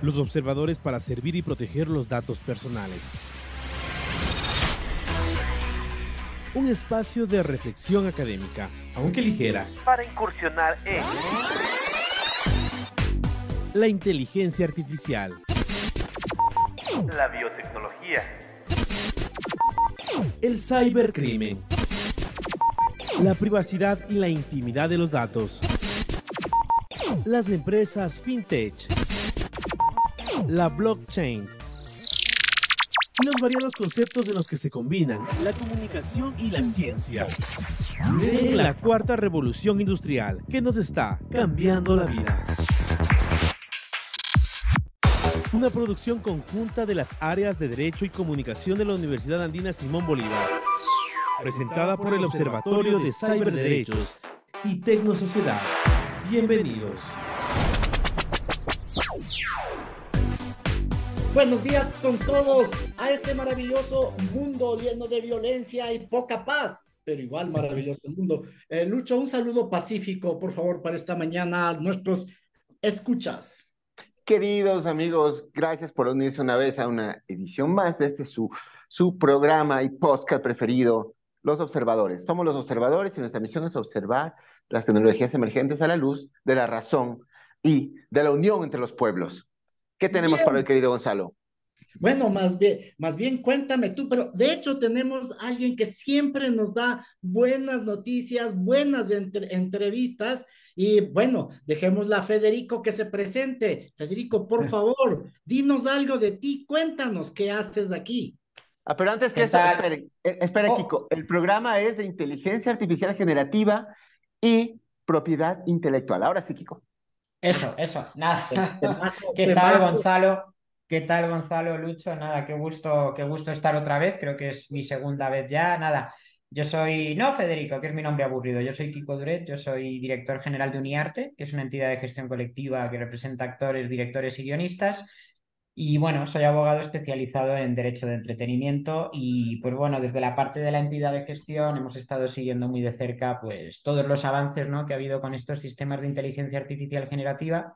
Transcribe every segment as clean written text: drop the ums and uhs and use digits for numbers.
Los observadores para servir y proteger los datos personales. Un espacio de reflexión académica, aunque ligera, para incursionar en la inteligencia artificial, la biotecnología, el cibercrimen, la privacidad y la intimidad de los datos, las empresas fintech, la blockchain y los variados conceptos en los que se combinan la comunicación y la ciencia. En la cuarta revolución industrial que nos está cambiando la vida. Una producción conjunta de las áreas de Derecho y Comunicación de la Universidad Andina Simón Bolívar. Presentada por el Observatorio de Ciberderechos y Tecnosociedad. Bienvenidos. Buenos días con todos a este maravilloso mundo lleno de violencia y poca paz, pero igual maravilloso mundo. Lucho, un saludo pacífico, por favor, para esta mañana a nuestros escuchas. Queridos amigos, gracias por unirse una vez a una edición más de este su programa y podcast preferido, Los Observadores. Somos los observadores y nuestra misión es observar las tecnologías emergentes a la luz de la razón y de la unión entre los pueblos. ¿Qué tenemos para el querido Gonzalo? Bueno, más bien cuéntame tú, pero de hecho tenemos a alguien que siempre nos da buenas noticias, buenas entrevistas y bueno, dejémosla a Federico que se presente. Federico, por favor, dinos algo de ti, cuéntanos qué haces aquí. Pero antes que eso, espere, Kiko, el programa es de inteligencia artificial generativa y propiedad intelectual. Ahora sí, Kiko. Eso, nada. ¿Qué tal, Gonzalo? ¿Qué tal, Gonzalo, Lucho? Nada, qué gusto estar otra vez. Creo que es mi segunda vez ya. Nada, yo soy, no Federico, que es mi nombre aburrido. Yo soy Kiko Duret, yo soy director general de Uniarte, que es una entidad de gestión colectiva que representa actores, directores y guionistas. Y bueno, soy abogado especializado en derecho de entretenimiento y pues bueno, desde la parte de la entidad de gestión hemos estado siguiendo muy de cerca pues todos los avances, ¿no?, que ha habido con estos sistemas de inteligencia artificial generativa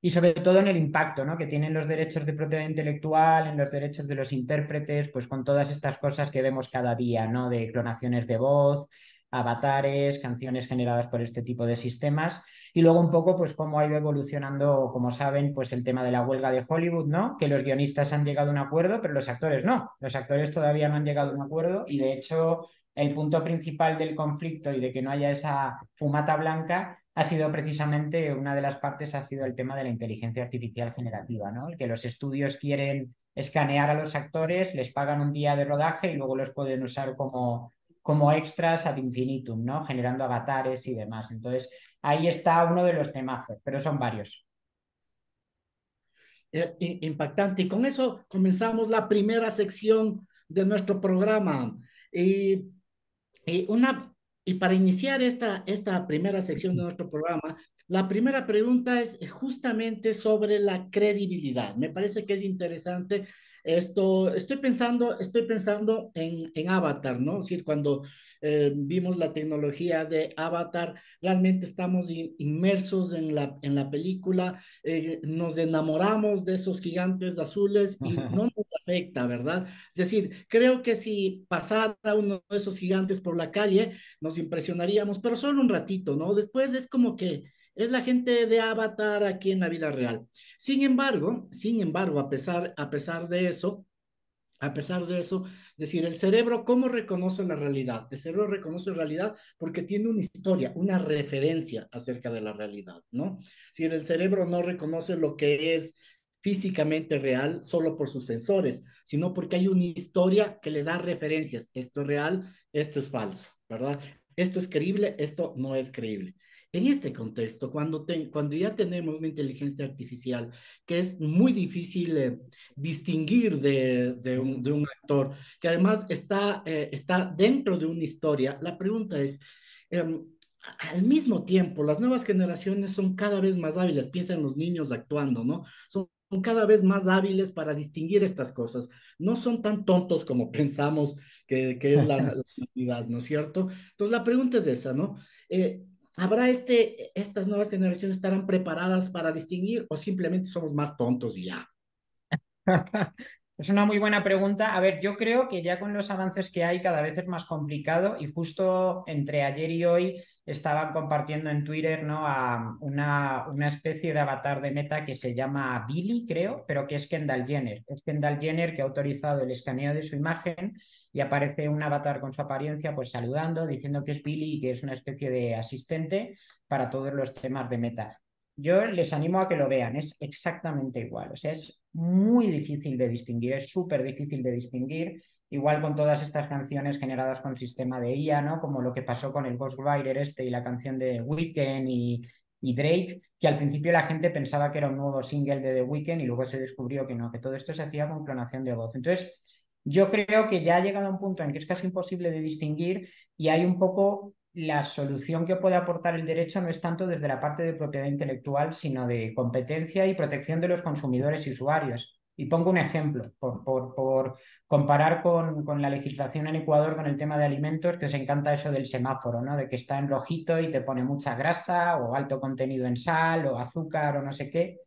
y sobre todo en el impacto, ¿no?, que tienen los derechos de propiedad intelectual, en los derechos de los intérpretes, pues con todas estas cosas que vemos cada día, ¿no?, de clonaciones de voz, avatares, canciones generadas por este tipo de sistemas. Y luego un poco, pues, cómo ha ido evolucionando, como saben, pues el tema de la huelga de Hollywood, ¿no? Que los guionistas han llegado a un acuerdo, pero los actores no. Los actores todavía no han llegado a un acuerdo y, de hecho, el punto principal del conflicto y de que no haya esa fumata blanca ha sido precisamente, una de las partes ha sido el tema de la inteligencia artificial generativa, ¿no? El que los estudios quieren escanear a los actores, les pagan un día de rodaje y luego los pueden usar como extras ad infinitum, ¿no? Generando avatares y demás. Entonces, ahí está uno de los temazos, pero son varios. Impactante. Y con eso comenzamos la primera sección de nuestro programa. Y, y, una, y para iniciar esta primera sección de nuestro programa, la primera pregunta es justamente sobre la credibilidad. Me parece que es interesante esto. Estoy pensando en Avatar, ¿no? Es decir, cuando vimos la tecnología de Avatar, realmente estamos inmersos en la película, nos enamoramos de esos gigantes azules y no nos afecta, ¿verdad? Es decir, creo que si pasara uno de esos gigantes por la calle, nos impresionaríamos, pero solo un ratito, ¿no? Después es como que es la gente de Avatar aquí en la vida real. Sin embargo, a pesar de eso, decir, el cerebro, ¿cómo reconoce la realidad? El cerebro reconoce realidad porque tiene una historia, una referencia acerca de la realidad, ¿no? Si el cerebro no reconoce lo que es físicamente real solo por sus sensores, sino porque hay una historia que le da referencias. Esto es real, esto es falso, ¿verdad? Esto es creíble, esto no es creíble. En este contexto, cuando ya tenemos una inteligencia artificial que es muy difícil distinguir de un actor, que además está dentro de una historia, la pregunta es, eh, al mismo tiempo, las nuevas generaciones son cada vez más hábiles, piensa en los niños actuando, ¿no? Son cada vez más hábiles para distinguir estas cosas. No son tan tontos como pensamos que es la realidad, ¿no es cierto? Entonces, la pregunta es esa, ¿no? ¿Habrá estas nuevas generaciones estarán preparadas para distinguir o simplemente somos más tontos y ya? Es una muy buena pregunta. A ver, yo creo que ya con los avances que hay cada vez es más complicado y justo entre ayer y hoy estaban compartiendo en Twitter, ¿no? a una especie de avatar de Meta que se llama Billy, creo, pero que es Kendall Jenner. Es Kendall Jenner que ha autorizado el escaneo de su imagen y aparece un avatar con su apariencia, pues saludando, diciendo que es Billy y que es una especie de asistente para todos los temas de Meta. Yo les animo a que lo vean, es exactamente igual, o sea, es muy difícil de distinguir, es súper difícil de distinguir, igual con todas estas canciones generadas con sistema de IA, ¿no? Como lo que pasó con el Ghostwriter este y la canción de Weeknd y Drake, que al principio la gente pensaba que era un nuevo single de The Weeknd y luego se descubrió que no, que todo esto se hacía con clonación de voz. Entonces, yo creo que ya ha llegado a un punto en que es casi imposible de distinguir y hay un poco la solución que puede aportar el derecho no es tanto desde la parte de propiedad intelectual, sino de competencia y protección de los consumidores y usuarios. Y pongo un ejemplo, por comparar con la legislación en Ecuador con el tema de alimentos, que os encanta eso del semáforo, ¿no? De que está en rojito y te pone mucha grasa o alto contenido en sal o azúcar o no sé qué.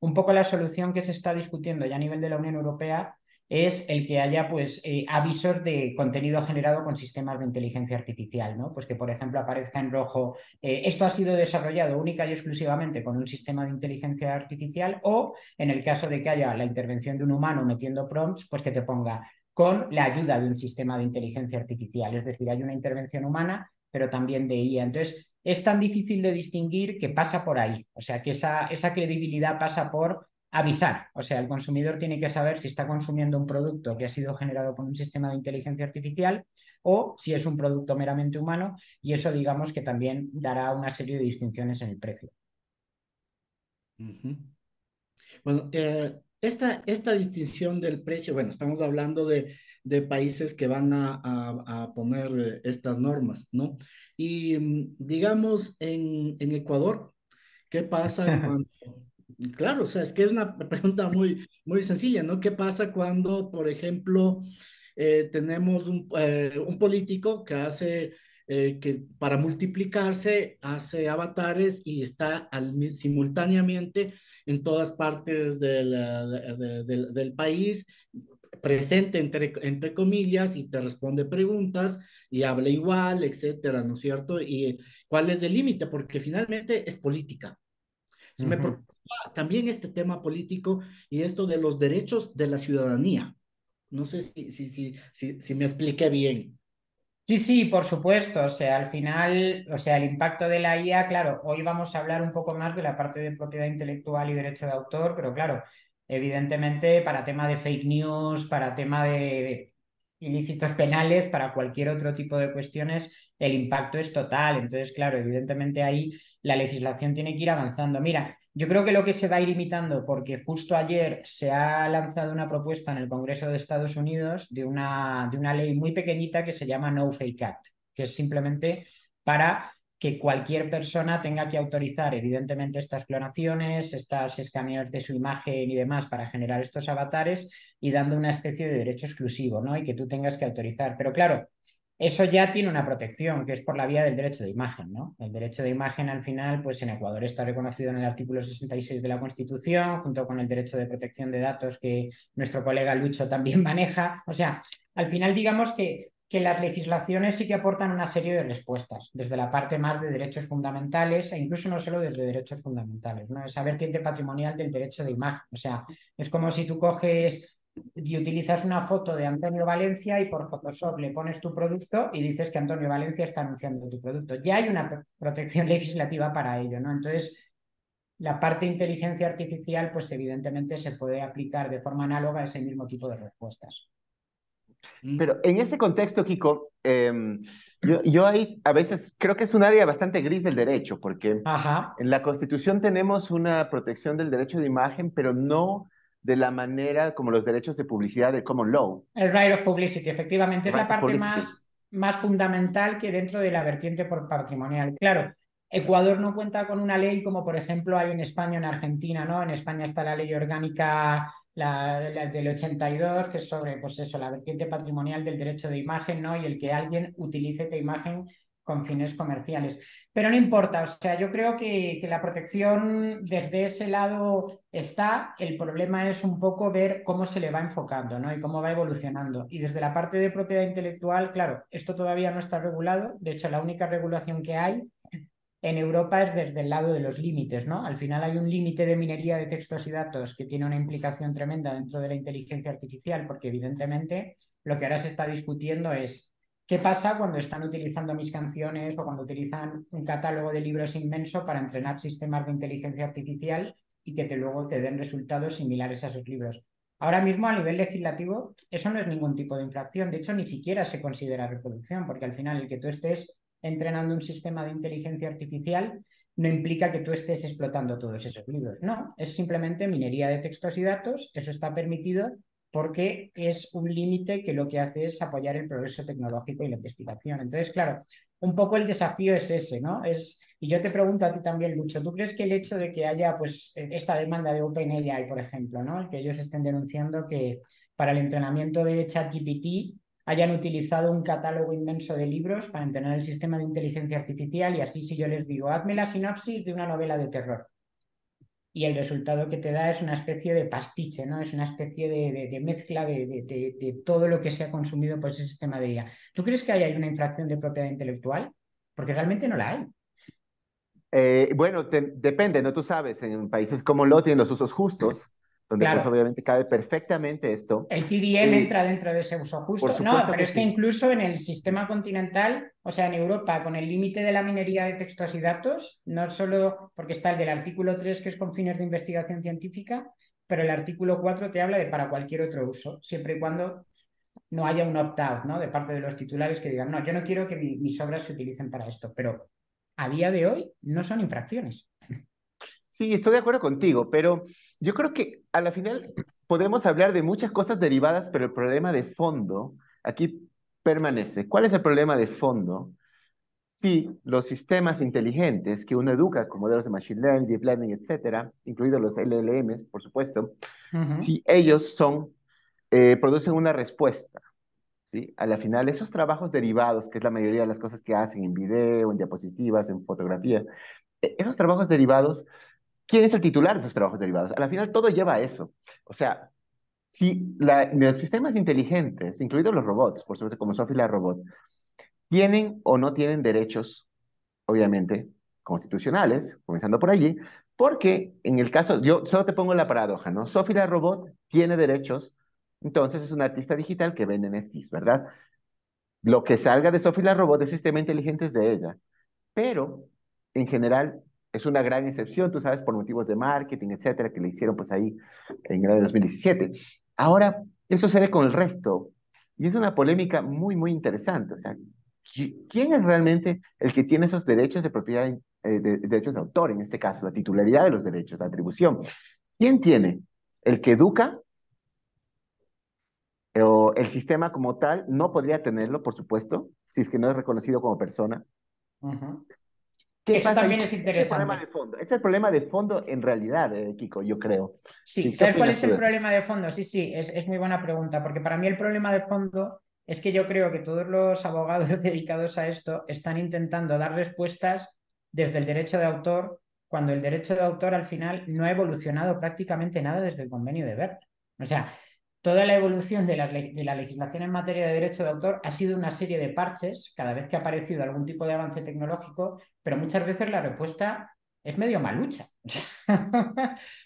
Un poco la solución que se está discutiendo ya a nivel de la Unión Europea es el que haya pues, avisos de contenido generado con sistemas de inteligencia artificial, ¿no? Pues que, por ejemplo, aparezca en rojo, esto ha sido desarrollado única y exclusivamente con un sistema de inteligencia artificial, o en el caso de que haya la intervención de un humano metiendo prompts, pues que te ponga con la ayuda de un sistema de inteligencia artificial. Es decir, hay una intervención humana, pero también de IA. Entonces, es tan difícil de distinguir que pasa por ahí. O sea, que esa credibilidad pasa por avisar. O sea, el consumidor tiene que saber si está consumiendo un producto que ha sido generado con un sistema de inteligencia artificial o si es un producto meramente humano, y eso digamos que también dará una serie de distinciones en el precio. Ujú. Bueno, esta distinción del precio, bueno, estamos hablando de países que van a poner estas normas, ¿no? Y digamos, en Ecuador, ¿qué pasa cuando, claro, o sea, es que es una pregunta muy sencilla, ¿no? ¿Qué pasa cuando, por ejemplo, tenemos un político que hace, que para multiplicarse, hace avatares y está simultáneamente en todas partes del país, presente entre comillas, y te responde preguntas y habla igual, etcétera, ¿no es cierto? Y cuál es el límite, porque finalmente es política. Me preocupa también este tema político y esto de los derechos de la ciudadanía. No sé si me expliqué bien. Sí, sí, por supuesto. O sea, al final, o sea, el impacto de la IA, claro, hoy vamos a hablar un poco más de la parte de propiedad intelectual y derecho de autor, pero claro, evidentemente para tema de fake news, para tema de ilícitos penales, para cualquier otro tipo de cuestiones, el impacto es total. Entonces, claro, evidentemente ahí la legislación tiene que ir avanzando. Mira, yo creo que lo que se va a ir imitando, porque justo ayer se ha lanzado una propuesta en el Congreso de Estados Unidos de una ley muy pequeñita que se llama No Fake Act, que es simplemente para que cualquier persona tenga que autorizar, evidentemente, estas clonaciones, estos escaneos de su imagen y demás para generar estos avatares y dando una especie de derecho exclusivo, ¿no? Y que tú tengas que autorizar. Pero claro, eso ya tiene una protección, que es por la vía del derecho de imagen, ¿no? El derecho de imagen, al final, pues en Ecuador está reconocido en el artículo 66 de la Constitución, junto con el derecho de protección de datos que nuestro colega Lucho también maneja. O sea, al final, digamos que las legislaciones sí que aportan una serie de respuestas, desde la parte más de derechos fundamentales e incluso no solo desde derechos fundamentales, ¿no? Esa vertiente patrimonial del derecho de imagen. O sea, es como si tú coges y utilizas una foto de Antonio Valencia y por Photoshop le pones tu producto y dices que Antonio Valencia está anunciando tu producto. Ya hay una protección legislativa para ello, ¿no? Entonces, la parte de inteligencia artificial, pues evidentemente se puede aplicar de forma análoga a ese mismo tipo de respuestas. Pero en ese contexto, Kiko, yo ahí a veces creo que es un área bastante gris del derecho, porque Ajá. en la Constitución tenemos una protección del derecho de imagen, pero no de la manera como los derechos de publicidad del common law, El right of publicity, efectivamente, es la right of parte publicity. más fundamental que dentro de la vertiente patrimonial. Claro, Ecuador no cuenta con una ley como, por ejemplo, hay en España, en Argentina, ¿no? En España está la ley orgánica la del 82, que es sobre, pues eso, la vertiente patrimonial del derecho de imagen, ¿no? Y el que alguien utilice tu imagen con fines comerciales. Pero no importa, o sea, yo creo que la protección desde ese lado está, el problema es un poco ver cómo se le va enfocando, ¿no? Y cómo va evolucionando. Y desde la parte de propiedad intelectual, claro, esto todavía no está regulado, de hecho la única regulación que hay en Europa es desde el lado de los límites, ¿no? Al final hay un límite de minería de textos y datos que tiene una implicación tremenda dentro de la inteligencia artificial, porque evidentemente lo que ahora se está discutiendo es qué pasa cuando están utilizando mis canciones o cuando utilizan un catálogo de libros inmenso para entrenar sistemas de inteligencia artificial y que luego te den resultados similares a esos libros. Ahora mismo a nivel legislativo eso no es ningún tipo de infracción, de hecho ni siquiera se considera reproducción, porque al final el que tú estés entrenando un sistema de inteligencia artificial no implica que tú estés explotando todos esos libros. No, es simplemente minería de textos y datos. Eso está permitido porque es un límite que lo que hace es apoyar el progreso tecnológico y la investigación. Entonces, claro, un poco el desafío es ese, ¿no? Y yo te pregunto a ti también, Lucho, ¿tú crees que el hecho de que haya pues esta demanda de OpenAI, por ejemplo, ¿no? Que ellos estén denunciando que para el entrenamiento de ChatGPT hayan utilizado un catálogo inmenso de libros para entrenar el sistema de inteligencia artificial y así si yo les digo, hazme la sinopsis de una novela de terror y el resultado que te da es una especie de pastiche, ¿no? Es una especie de mezcla de todo lo que se ha consumido por ese sistema de IA. ¿Tú crees que hay una infracción de propiedad intelectual? Porque realmente no la hay. Bueno, depende, ¿no? Tú sabes, en países como lo tienen los usos justos, donde pues Claro, obviamente cabe perfectamente esto. el TDM Eh, entra dentro de ese uso por justo. No, supuesto pero que es que sí. incluso en el sistema continental, o sea, en Europa, con el límite de la minería de textos y datos, no solo porque está el del artículo 3 que es con fines de investigación científica, pero el artículo 4 te habla de para cualquier otro uso, siempre y cuando no haya un opt-out, ¿no? De parte de los titulares que digan, no, yo no quiero que mis obras se utilicen para esto, pero a día de hoy no son infracciones. Sí, estoy de acuerdo contigo, pero yo creo que a la final podemos hablar de muchas cosas derivadas, pero el problema de fondo aquí permanece. ¿Cuál es el problema de fondo? Si los sistemas inteligentes que uno educa con modelos de Machine Learning, Deep Learning, etcétera, incluidos los LLMs, por supuesto, Uh -huh. si ellos producen una respuesta, ¿sí? A la final, esos trabajos derivados, que es la mayoría de las cosas que hacen en video, en diapositivas, en fotografía, esos trabajos derivados, ¿quién es el titular de esos trabajos derivados? A la final, todo lleva a eso. O sea, si los sistemas inteligentes, incluidos los robots, por supuesto, como Sophie la robot, tienen o no tienen derechos, obviamente, constitucionales, comenzando por allí, porque en el caso, yo solo te pongo la paradoja, ¿no? Sophie la robot tiene derechos, entonces es una artista digital que vende NFTs, ¿verdad? Lo que salga de Sophie la robot, el sistema inteligente es de ella, pero en general es una gran excepción, tú sabes, por motivos de marketing, etcétera, que le hicieron pues ahí en el año 2017. Ahora, ¿qué sucede con el resto? Y es una polémica muy, muy interesante. O sea, ¿quién es realmente el que tiene esos derechos de propiedad, derechos de autor, en este caso, la titularidad de los derechos, la atribución? ¿Quién tiene? ¿El que educa? O el sistema como tal no podría tenerlo, por supuesto, si es que no es reconocido como persona. Uh -huh. ¿Qué Eso pasa ahí? también es Porque ese es el problema de interesante. fondo. Ese es el problema de fondo en realidad, Kiko, yo creo. Sí, ¿Qué ¿sabes cuál opinas es tú el de eso? problema de fondo? Sí, sí, es muy buena pregunta, porque para mí el problema de fondo es que yo creo que todos los abogados dedicados a esto están intentando dar respuestas desde el derecho de autor, cuando el derecho de autor al final no ha evolucionado prácticamente nada desde el convenio de Berne. O sea, toda la evolución de la legislación en materia de derecho de autor ha sido una serie de parches cada vez que ha aparecido algún tipo de avance tecnológico, pero muchas veces la respuesta es medio malucha.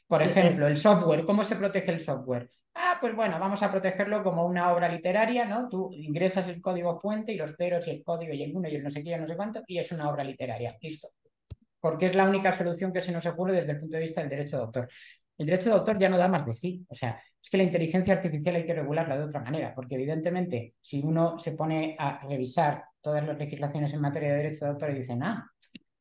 Por ejemplo, el software, ¿cómo se protege el software? Ah, pues bueno, vamos a protegerlo como una obra literaria, ¿no? Tú ingresas el código fuente y los ceros y el código y el uno y el no sé qué y el no sé cuánto, y es una obra literaria. Listo. Porque es la única solución que se nos ocurre desde el punto de vista del derecho de autor. El derecho de autor ya no da más de sí. O sea, es que la inteligencia artificial hay que regularla de otra manera, porque evidentemente, si uno se pone a revisar todas las legislaciones en materia de derecho de autor y dicen, ah,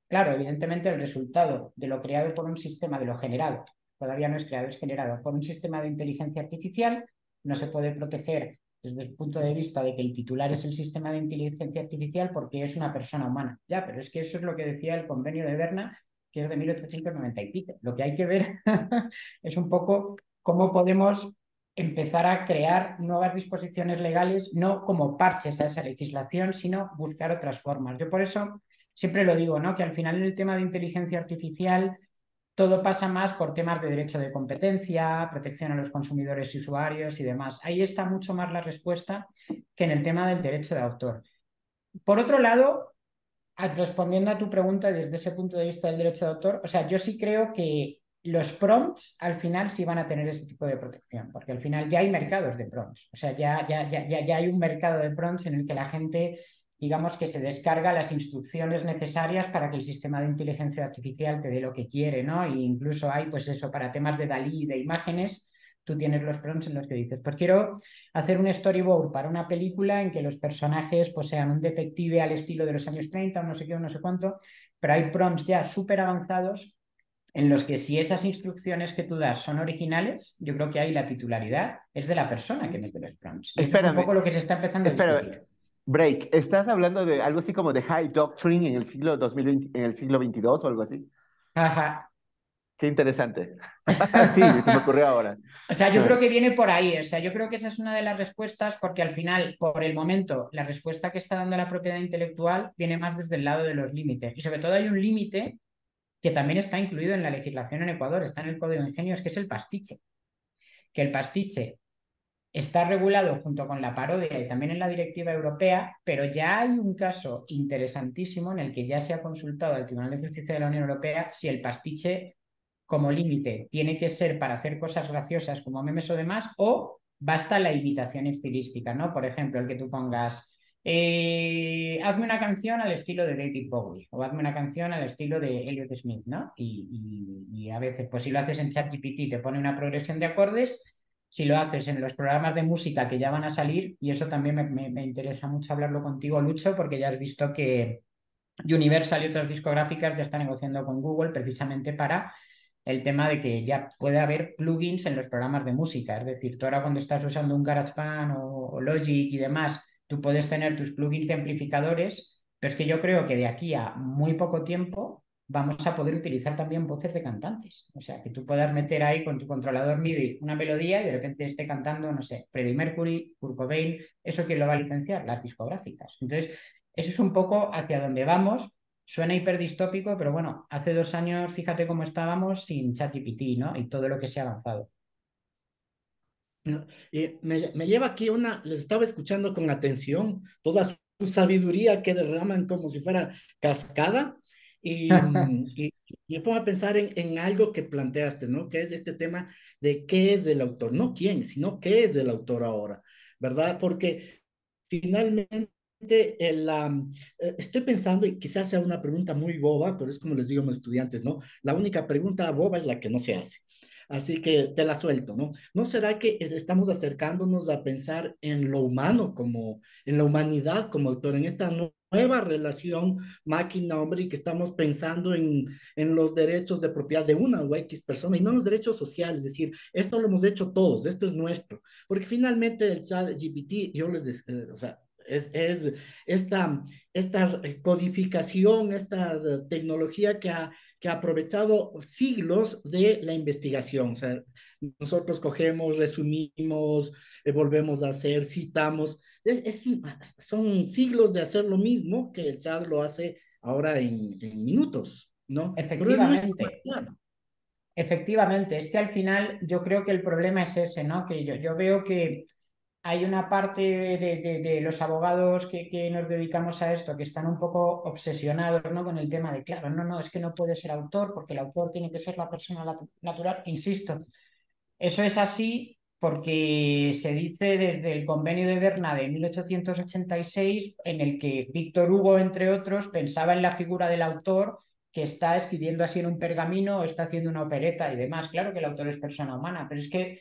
claro, evidentemente el resultado de lo creado por un sistema, de lo generado, todavía no es creado, es generado por un sistema de inteligencia artificial, no se puede proteger desde el punto de vista de que el titular es el sistema de inteligencia artificial porque es una persona humana. Ya, pero es que eso es lo que decía el convenio de Berna, que es de 1890 y pico. Lo que hay que ver es un poco cómo podemos empezar a crear nuevas disposiciones legales, no como parches a esa legislación, sino buscar otras formas. Yo por eso siempre lo digo, ¿no? Que al final en el tema de inteligencia artificial todo pasa más por temas de derecho de competencia, protección a los consumidores y usuarios y demás. Ahí está mucho más la respuesta que en el tema del derecho de autor. Por otro lado, respondiendo a tu pregunta desde ese punto de vista del derecho de autor, o sea, yo sí creo que los prompts al final sí van a tener ese tipo de protección, porque al final ya hay mercados de prompts, o sea, ya hay un mercado de prompts en el que la gente, digamos que se descarga las instrucciones necesarias para que el sistema de inteligencia artificial te dé lo que quiere, ¿no? E incluso hay, pues eso, para temas de DALL-E, de imágenes, tú tienes los prompts en los que dices, pues quiero hacer un storyboard para una película en que los personajes pues sean un detective al estilo de los años 30, o no sé qué, o no sé cuánto, pero hay prompts ya súper avanzados en los que si esas instrucciones que tú das son originales, yo creo que ahí la titularidad es de la persona que mete los prompts. Y eso es un Espérame, poco lo que se está empezando a espérame. discutir. Break, ¿estás hablando de algo así como de high doctrine en el siglo 2020, en el siglo 22 o algo así? Ajá. Qué interesante. Sí, se me ocurrió ahora. O sea, yo creo que viene por ahí. O sea, yo creo que esa es una de las respuestas porque al final, por el momento, la respuesta que está dando la propiedad intelectual viene más desde el lado de los límites. Y sobre todo hay un límite que también está incluido en la legislación en Ecuador, está en el Código de Ingenios, que es el pastiche. Que el pastiche está regulado junto con la parodia y también en la directiva europea, pero ya hay un caso interesantísimo en el que ya se ha consultado al Tribunal de Justicia de la Unión Europea si el pastiche como límite tiene que ser para hacer cosas graciosas como memes o demás, o basta la imitación estilística, ¿no? Por ejemplo, el que tú pongas, hazme una canción al estilo de David Bowie, o hazme una canción al estilo de Elliot Smith, ¿no? Y a veces, pues si lo haces en ChatGPT, te pone una progresión de acordes, si lo haces en los programas de música que ya van a salir, y eso también me interesa mucho hablarlo contigo, Lucho, porque ya has visto que Universal y otras discográficas ya están negociando con Google precisamente para el tema de que ya puede haber plugins en los programas de música. Es decir, tú ahora cuando estás usando un GarageBand o Logic y demás, tú puedes tener tus plugins de amplificadores, pero es que yo creo que de aquí a muy poco tiempo vamos a poder utilizar también voces de cantantes. O sea, que tú puedas meter ahí con tu controlador MIDI una melodía y de repente esté cantando, no sé, Freddie Mercury, Kurt Cobain. ¿Eso quién lo va a licenciar? Las discográficas. Entonces, eso es un poco hacia donde vamos. Suena hiperdistópico, pero bueno, hace 2 años fíjate cómo estábamos sin ChatGPT, ¿no? Y todo lo que se ha avanzado. ¿No? Me lleva aquí les estaba escuchando con atención, toda su sabiduría que derraman como si fuera cascada, y me pongo a pensar en algo que planteaste, ¿no? Que es este tema de qué es del autor, no quién, sino qué es del autor ahora, ¿verdad? Porque finalmente estoy pensando, y quizás sea una pregunta muy boba, pero es como les digo a mis estudiantes, ¿no? La única pregunta boba es la que no se hace. Así que te la suelto, ¿no? ¿No será que estamos acercándonos a pensar en lo humano como, en la humanidad como autor, en esta nueva relación máquina-hombre y que estamos pensando en los derechos de propiedad de una o X persona y no los derechos sociales? Es decir, esto lo hemos hecho todos, esto es nuestro. Porque finalmente el chat GPT, o sea, es esta codificación, esta tecnología que ha aprovechado siglos de la investigación. O sea, nosotros cogemos, resumimos, volvemos a hacer, citamos. Son siglos de hacer lo mismo que el chat lo hace ahora en minutos, ¿no? Pero es nuestra Efectivamente, humanidad. efectivamente. Es que al final yo creo que el problema es ese, ¿no? Que yo veo que hay una parte de los abogados que nos dedicamos a esto que están un poco obsesionados, ¿no? Con el tema de, claro, no, es que no puede ser autor porque el autor tiene que ser la persona natural. Insisto, eso es así porque se dice desde el Convenio de Berna de 1886, en el que Víctor Hugo, entre otros, pensaba en la figura del autor que está escribiendo así en un pergamino o está haciendo una opereta y demás. Claro que el autor es persona humana, pero es que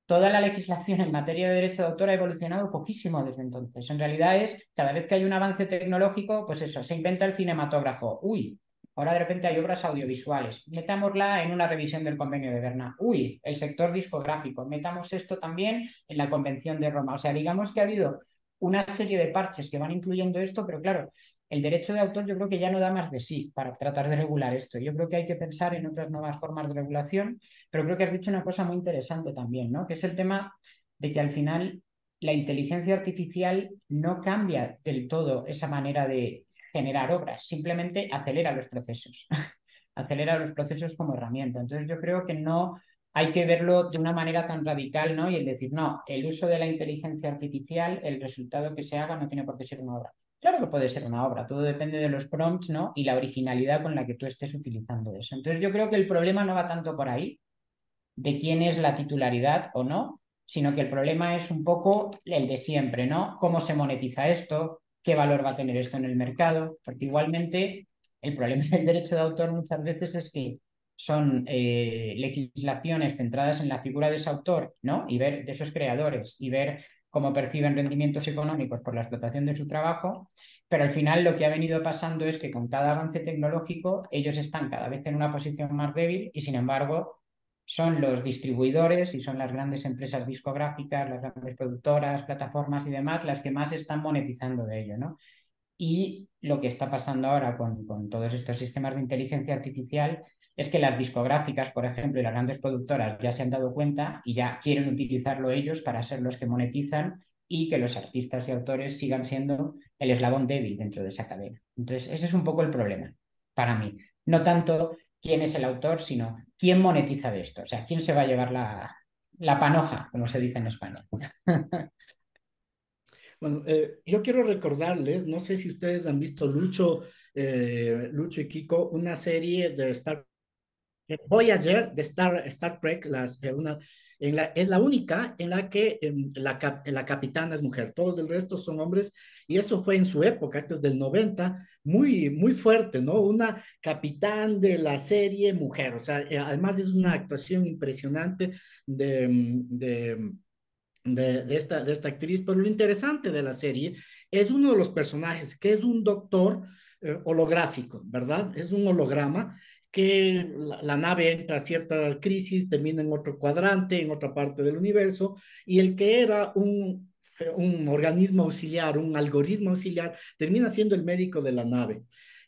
toda la legislación en materia de derecho de autor ha evolucionado poquísimo desde entonces. En realidad es, cada vez que hay un avance tecnológico, pues eso, se inventa el cinematógrafo. Uy, ahora de repente hay obras audiovisuales. Metámosla en una revisión del Convenio de Berna. Uy, el sector discográfico. Metamos esto también en la Convención de Roma. O sea, digamos que ha habido una serie de parches que van incluyendo esto, pero claro, el derecho de autor yo creo que ya no da más de sí para tratar de regular esto. Yo creo que hay que pensar en otras nuevas formas de regulación, pero creo que has dicho una cosa muy interesante también, ¿no? Que es el tema de que al final la inteligencia artificial no cambia del todo esa manera de generar obras, simplemente acelera los procesos, acelera los procesos como herramienta. Entonces yo creo que no hay que verlo de una manera tan radical, ¿no? Y el decir, no, el uso de la inteligencia artificial, el resultado que se haga no tiene por qué ser una obra. Claro que puede ser una obra, todo depende de los prompts, ¿no? Y la originalidad con la que tú estés utilizando eso. Entonces yo creo que el problema no va tanto por ahí, de quién es la titularidad o no, sino que el problema es un poco el de siempre, ¿no? ¿Cómo se monetiza esto? ¿Qué valor va a tener esto en el mercado? Porque igualmente el problema del derecho de autor muchas veces es que son legislaciones centradas en la figura de ese autor, ¿no? Y ver de esos creadores y ver cómo perciben rendimientos económicos por la explotación de su trabajo, pero al final lo que ha venido pasando es que con cada avance tecnológico ellos están cada vez en una posición más débil y sin embargo son los distribuidores y son las grandes empresas discográficas, las grandes productoras, plataformas y demás las que más están monetizando de ello, ¿no? Y lo que está pasando ahora con todos estos sistemas de inteligencia artificial es que las discográficas, por ejemplo, y las grandes productoras ya se han dado cuenta y ya quieren utilizarlo ellos para ser los que monetizan y que los artistas y autores sigan siendo el eslabón débil dentro de esa cadena. Entonces, ese es un poco el problema para mí. No tanto quién es el autor, sino quién monetiza de esto. O sea, quién se va a llevar la panoja, como se dice en España. Bueno, yo quiero recordarles, no sé si ustedes han visto Lucho, Lucho y Kiko, una serie de Star Voyager de Star Trek, es la única en la que la capitana es mujer, todos del resto son hombres, y eso fue en su época, esto es del 90, muy, muy fuerte, ¿no? Una capitán de la serie mujer, o sea, además es una actuación impresionante de, de esta actriz, pero lo interesante de la serie es uno de los personajes, que es un doctor holográfico, ¿verdad? Es un holograma que la nave entra a cierta crisis, termina en otro cuadrante, en otra parte del universo, y el que era un organismo auxiliar, un algoritmo auxiliar, termina siendo el médico de la nave.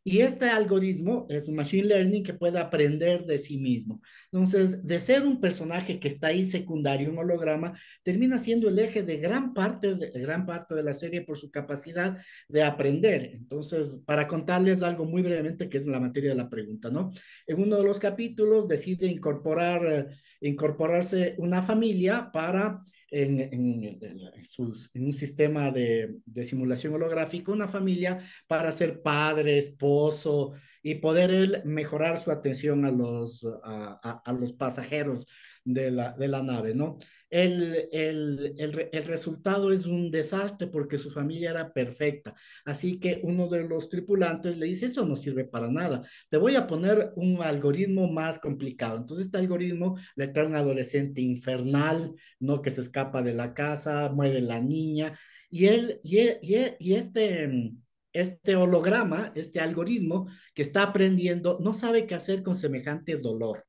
Y este algoritmo es un machine learning que puede aprender de sí mismo. Entonces, de ser un personaje que está ahí secundario, un holograma, termina siendo el eje de gran parte de la serie por su capacidad de aprender. Entonces, para contarles algo muy brevemente, que es la materia de la pregunta, ¿no? En uno de los capítulos decide incorporarse una familia para en un sistema de simulación holográfica, una familia para ser padre, esposo y poder él mejorar su atención a los pasajeros de la nave, ¿no? El resultado es un desastre porque su familia era perfecta. Así que uno de los tripulantes le dice, esto no sirve para nada, te voy a poner un algoritmo más complicado. Entonces este algoritmo le trae un adolescente infernal, ¿no? Que se escapa de la casa, muere la niña, este holograma, este algoritmo que está aprendiendo, no sabe qué hacer con semejante dolor.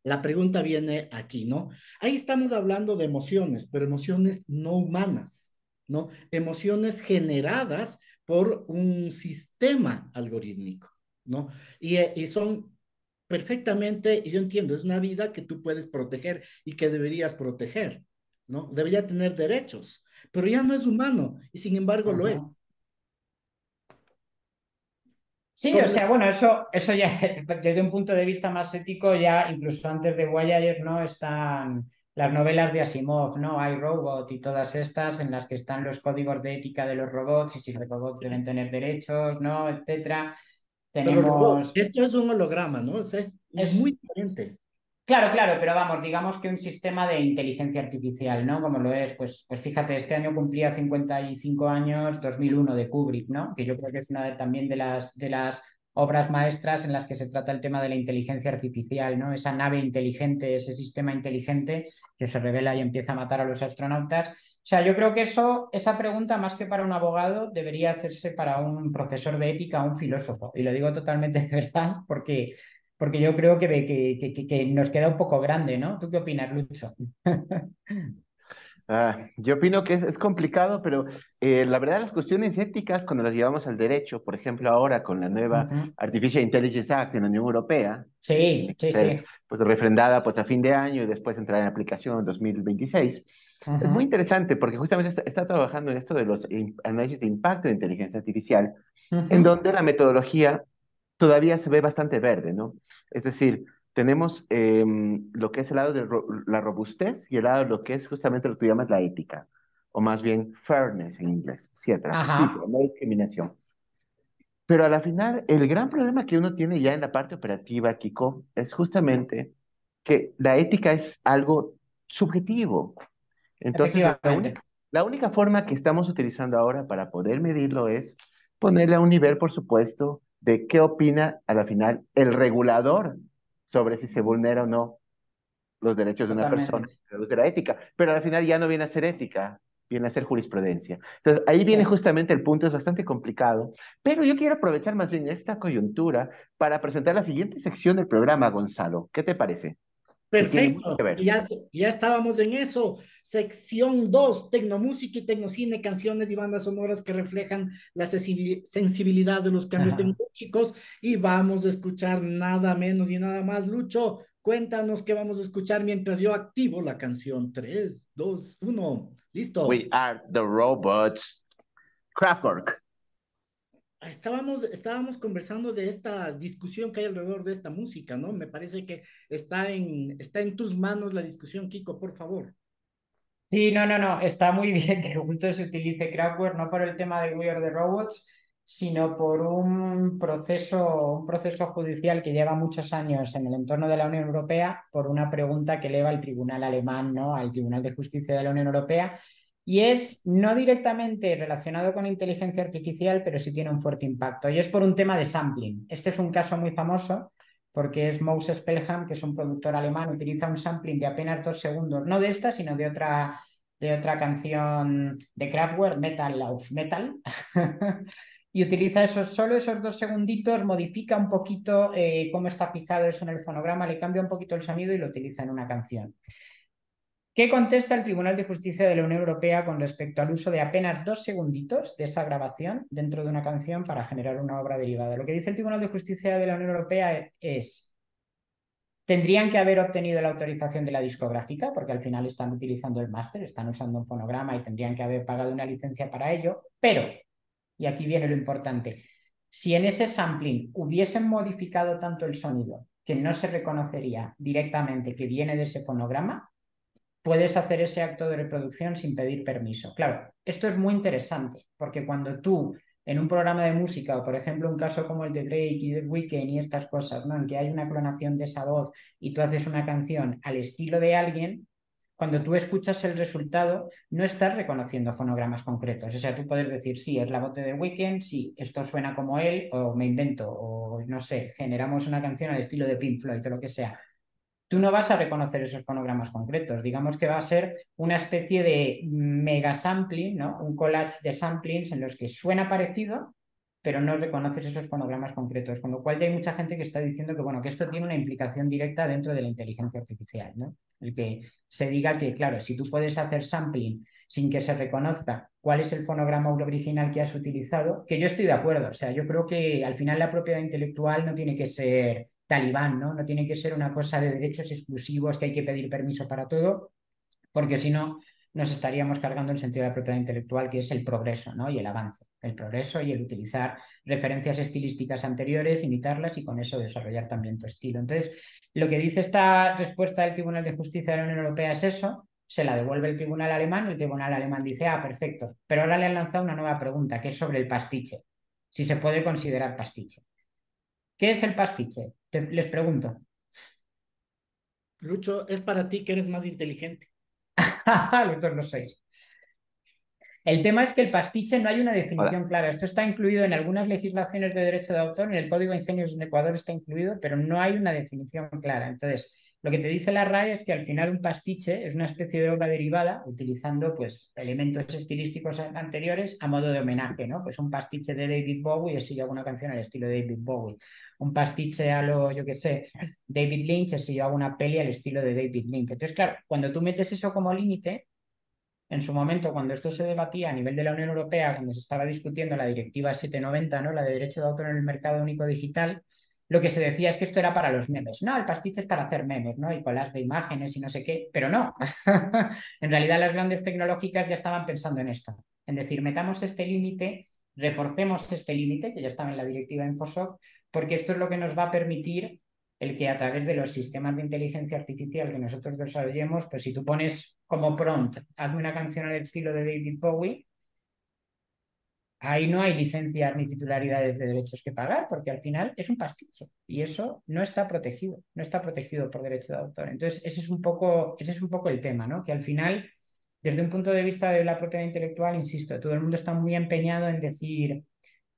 La pregunta viene aquí, ¿no? Ahí estamos hablando de emociones, pero emociones no humanas, ¿no? Emociones generadas por un sistema algorítmico, ¿no? Y son perfectamente, y yo entiendo, es una vida que tú puedes proteger y que deberías proteger, ¿no? Debería tener derechos, pero ya no es humano y sin embargo lo es. Ajá. Sí, o ¿Cómo sea, bueno, eso ya desde un punto de vista más ético, ya incluso antes de Voyager, ¿no? Están las novelas de Asimov, ¿no? Hay Robot y todas estas en las que están los códigos de ética de los robots y si los robots deben tener derechos, ¿no? Etcétera. Pero robot, Tenemos... esto es un holograma, ¿no? O sea, es Es, muy diferente. claro, claro, pero vamos, digamos que un sistema de inteligencia artificial, ¿no? Como lo es, pues fíjate, este año cumplía 55 años, 2001 de Kubrick, ¿no? Que yo creo que es una también de las obras maestras en las que se trata el tema de la inteligencia artificial, ¿no? Esa nave inteligente, ese sistema inteligente que se revela y empieza a matar a los astronautas. O sea, yo creo que esa pregunta, más que para un abogado, debería hacerse para un profesor de ética o un filósofo. Y lo digo totalmente de verdad porque yo creo que nos queda un poco grande, ¿no? ¿Tú qué opinas, Lucho? Yo opino que es complicado, pero la verdad las cuestiones éticas, cuando las llevamos al derecho, por ejemplo, ahora con la nueva Ujú. Artificial Intelligence Act en la Unión Europea, Sí, tiene que sí, ser sí. pues, refrendada pues, a fin de año y después entrar en aplicación en 2026. Es muy Ujú, interesante porque justamente está trabajando en esto de los análisis de impacto de inteligencia artificial, en ujú. donde la metodología todavía se ve bastante verde, ¿no? Es decir, tenemos lo que es el lado de la robustez y el lado de lo que es justamente lo que tú llamas la ética, o más bien fairness en inglés, ¿cierto? La justicia, Ajá, la no discriminación. Pero a la final, el gran problema que uno tiene ya en la parte operativa, Kiko, es justamente que la ética es algo subjetivo. Entonces, efectivamente. la única forma que estamos utilizando ahora para poder medirlo es ponerle a un nivel, por supuesto, de qué opina a la final el regulador sobre si se vulnera o no los derechos de una persona Totalmente. a la luz de la ética. Pero al final ya no viene a ser ética, viene a ser jurisprudencia. Entonces, ahí viene Sí. justamente el punto, es bastante complicado, pero yo quiero aprovechar más bien esta coyuntura para presentar la siguiente sección del programa, Gonzalo. ¿Qué te parece? Que tiene mucho que Perfecto, ver. ya estábamos en eso. Sección 2, tecnomúsica y tecnocine, canciones y bandas sonoras que reflejan la sensibilidad de los cambios tecnológicos. Y vamos a escuchar nada menos y nada más. Lucho, cuéntanos qué vamos a escuchar mientras yo activo la canción. 3, 2, 1, We listo. are the robots. Kraftwerk. Estábamos conversando de esta discusión que hay alrededor de esta música, ¿no? Me parece que está en tus manos la discusión, Kiko, por favor. Sí, no, no, no. Está muy bien que justo se utilice Kraftwerk, no por el tema de We Are the Robots, sino por un proceso judicial que lleva muchos años en el entorno de la Unión Europea por una pregunta que eleva el tribunal alemán, ¿no? Al Tribunal de Justicia de la Unión Europea. Y es no directamente relacionado con inteligencia artificial, pero sí tiene un fuerte impacto. Y es por un tema de sampling. Este es un caso muy famoso porque es Moses Pelham, que es un productor alemán, utiliza un sampling de apenas 2 segundos, no de esta, sino de otra canción de Kraftwerk, Metal of Metal, y utiliza solo esos 2 segunditos, modifica un poquito cómo está fijado eso en el fonograma, le cambia un poquito el sonido y lo utiliza en una canción. ¿Qué contesta el Tribunal de Justicia de la Unión Europea con respecto al uso de apenas 2 segunditos de esa grabación dentro de una canción para generar una obra derivada? Lo que dice el Tribunal de Justicia de la Unión Europea es: tendrían que haber obtenido la autorización de la discográfica, porque al final están utilizando el máster, están usando un fonograma y tendrían que haber pagado una licencia para ello, pero, y aquí viene lo importante, si en ese sampling hubiesen modificado tanto el sonido que no se reconocería directamente que viene de ese fonograma, puedes hacer ese acto de reproducción sin pedir permiso. Claro, esto es muy interesante, porque cuando tú en un programa de música, o por ejemplo un caso como el de Drake y The Weeknd y estas cosas, ¿no? En que hay una clonación de esa voz y tú haces una canción al estilo de alguien, cuando tú escuchas el resultado, no estás reconociendo fonogramas concretos. O sea, tú puedes decir, sí, es la voz de The Weeknd, sí, esto suena como él, o me invento, o no sé, generamos una canción al estilo de Pink Floyd o lo que sea. Tú no vas a reconocer esos fonogramas concretos. Digamos que va a ser una especie de mega sampling, ¿no? Un collage de samplings en los que suena parecido, pero no reconoces esos fonogramas concretos. Con lo cual ya hay mucha gente que está diciendo que, bueno, que esto tiene una implicación directa dentro de la inteligencia artificial, ¿no? El que se diga que, claro, si tú puedes hacer sampling sin que se reconozca cuál es el fonograma original que has utilizado, que yo estoy de acuerdo. O sea, yo creo que al final la propiedad intelectual no tiene que ser talibán, ¿no? No tiene que ser una cosa de derechos exclusivos que hay que pedir permiso para todo, porque si no nos estaríamos cargando el sentido de la propiedad intelectual, que es el progreso, ¿no? Y el avance, el progreso y el utilizar referencias estilísticas anteriores, imitarlas y con eso desarrollar también tu estilo. Entonces, lo que dice esta respuesta del Tribunal de Justicia de la Unión Europea es eso, se la devuelve el tribunal alemán, el tribunal alemán dice, ah, perfecto, pero ahora le han lanzado una nueva pregunta, que es sobre el pastiche, si se puede considerar pastiche. ¿Qué es el pastiche? Les pregunto. Lucho, es para ti que eres más inteligente. Los dos lo sois. El tema es que el pastiche no hay una Hola. definición clara. Esto está incluido en algunas legislaciones de derecho de autor, en el Código de Ingenios en Ecuador está incluido, pero no hay una definición clara. Entonces, lo que te dice la RAE es que al final un pastiche es una especie de obra derivada utilizando pues, elementos estilísticos anteriores a modo de homenaje, ¿no? Pues un pastiche de David Bowie es si yo hago una canción al estilo de David Bowie. Un pastiche a lo, yo qué sé, David Lynch es si yo hago una peli al estilo de David Lynch. Entonces, claro, cuando tú metes eso como límite, en su momento, cuando esto se debatía a nivel de la Unión Europea, cuando se estaba discutiendo la Directiva 790, ¿no? La de derecho de autor en el mercado único digital, lo que se decía es que esto era para los memes. No, el pastiche es para hacer memes, ¿no? Y colas de imágenes y no sé qué, pero no. En realidad las grandes tecnológicas ya estaban pensando en esto. En decir, metamos este límite, reforcemos este límite, que ya estaba en la directiva InfoSoc, porque esto es lo que nos va a permitir el que a través de los sistemas de inteligencia artificial que nosotros desarrollemos, pues si tú pones como prompt, hazme una canción al estilo de David Bowie, ahí no hay licencias ni titularidades de derechos que pagar, porque al final es un pastiche y eso no está protegido, no está protegido por derecho de autor. Entonces, ese es un poco el tema, ¿no? Que al final, desde un punto de vista de la propiedad intelectual, insisto, todo el mundo está muy empeñado en decir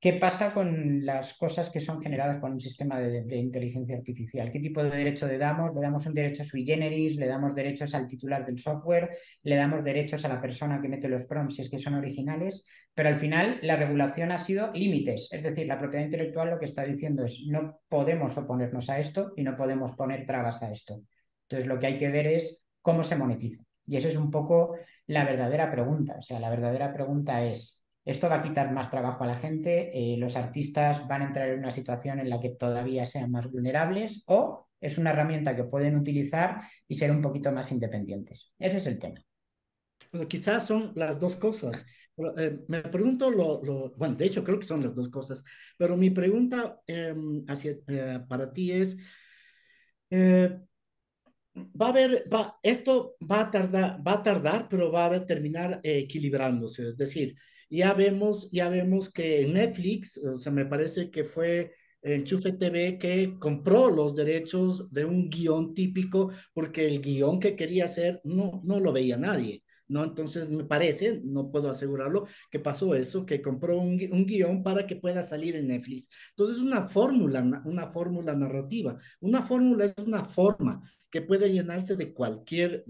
¿qué pasa con las cosas que son generadas por un sistema de inteligencia artificial? ¿Qué tipo de derecho le damos? ¿Le damos un derecho sui generis? ¿Le damos derechos al titular del software? ¿Le damos derechos a la persona que mete los prompts si es que son originales? Pero al final la regulación ha sido límites. Es decir, la propiedad intelectual lo que está diciendo es no podemos oponernos a esto y no podemos poner trabas a esto. Entonces lo que hay que ver es cómo se monetiza. Y esa es un poco la verdadera pregunta. O sea, la verdadera pregunta es... Esto va a quitar más trabajo a la gente, los artistas van a entrar en una situación en la que todavía sean más vulnerables o es una herramienta que pueden utilizar y ser un poquito más independientes. Ese es el tema. Bueno, quizás son las dos cosas. Pero, me pregunto, bueno, de hecho creo que son las dos cosas, pero mi pregunta para ti es, eh, va a haber, esto va a tardar, pero va a terminar equilibrándose. Es decir, ya vemos que Netflix, o sea, me parece que fue Enchufe TV que compró los derechos de un guión típico porque el guión que quería hacer no lo veía nadie. ¿No? Entonces me parece, no puedo asegurarlo, que pasó eso, que compró un guión para que pueda salir en Netflix. Entonces una fórmula narrativa. Una fórmula es una forma que puede llenarse de cualquier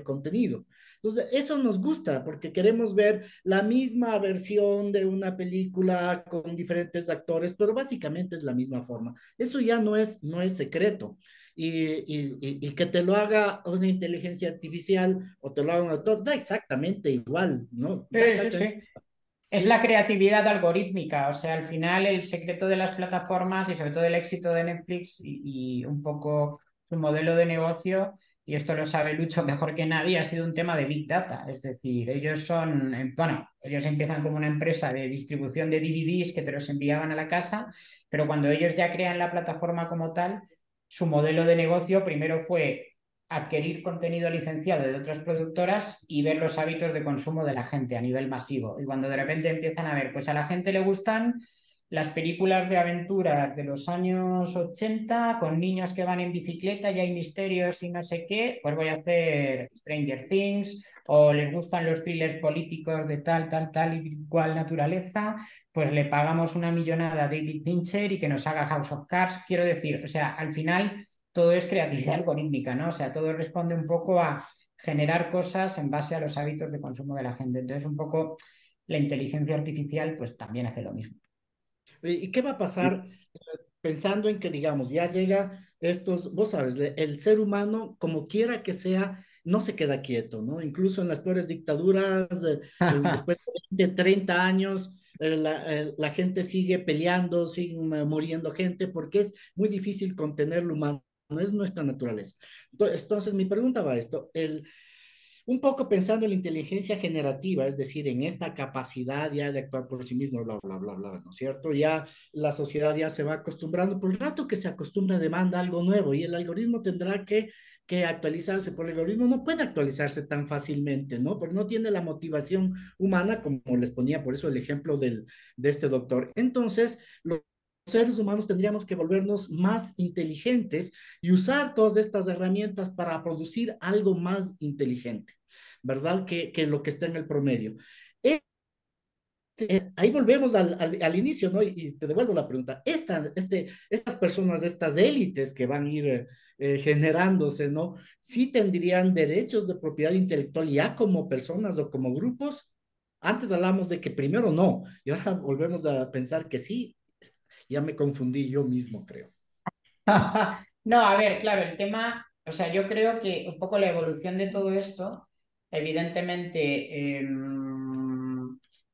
contenido. Entonces, eso nos gusta porque queremos ver la misma versión de una película con diferentes actores, pero básicamente es la misma forma. Eso ya no es secreto. Y que te lo haga una inteligencia artificial o te lo haga un actor, da exactamente igual, ¿no? Da Sí, sí, exactamente, sí. Es la sí. creatividad algorítmica, o sea, al final el secreto de las plataformas y sobre todo el éxito de Netflix y un poco su modelo de negocio, y esto lo sabe Lucho mejor que nadie, ha sido un tema de Big Data. Es decir, ellos son, bueno, ellos empiezan como una empresa de distribución de DVDs que te los enviaban a la casa, pero cuando ellos ya crean la plataforma como tal, su modelo de negocio primero fue adquirir contenido licenciado de otras productoras y ver los hábitos de consumo de la gente a nivel masivo. Y cuando de repente empiezan a ver, pues a la gente le gustan las películas de aventuras de los años 80 con niños que van en bicicleta y hay misterios y no sé qué, pues voy a hacer Stranger Things, o les gustan los thrillers políticos de tal y cual naturaleza, pues le pagamos una millonada a David Fincher y que nos haga House of Cards. Quiero decir, o sea, al final todo es creatividad algorítmica, ¿no? O sea, todo responde un poco a generar cosas en base a los hábitos de consumo de la gente. Entonces, un poco la inteligencia artificial, pues también hace lo mismo. ¿Y qué va a pasar pensando en que, digamos, ya llega estos, vos sabes, el ser humano, como quiera que sea, no se queda quieto, ¿no? Incluso en las peores dictaduras, después de 30 años, la gente sigue peleando, sigue muriendo gente, porque es muy difícil contener lo humano, no es nuestra naturaleza. Entonces, mi pregunta va a esto, un poco pensando en la inteligencia generativa, es decir, en esta capacidad ya de actuar por sí mismo, bla, bla, bla, bla, ¿no es cierto? Ya la sociedad ya se va acostumbrando, por el rato que se acostumbra demanda algo nuevo y el algoritmo tendrá que actualizarse, por el algoritmo no puede actualizarse tan fácilmente, ¿no? Porque no tiene la motivación humana, como les ponía por eso el ejemplo de este doctor. Entonces, los seres humanos tendríamos que volvernos más inteligentes y usar todas estas herramientas para producir algo más inteligente, ¿verdad? Que lo que está en el promedio. Ahí volvemos al inicio, ¿no? Y te devuelvo la pregunta. Estas personas, estas élites que van a ir generándose, ¿no? ¿Sí tendrían derechos de propiedad intelectual ya como personas o como grupos? Antes hablamos de que primero no, y ahora volvemos a pensar que sí. Ya me confundí yo mismo, creo. No, a ver, claro, el tema, o sea, yo creo que un poco la evolución de todo esto evidentemente,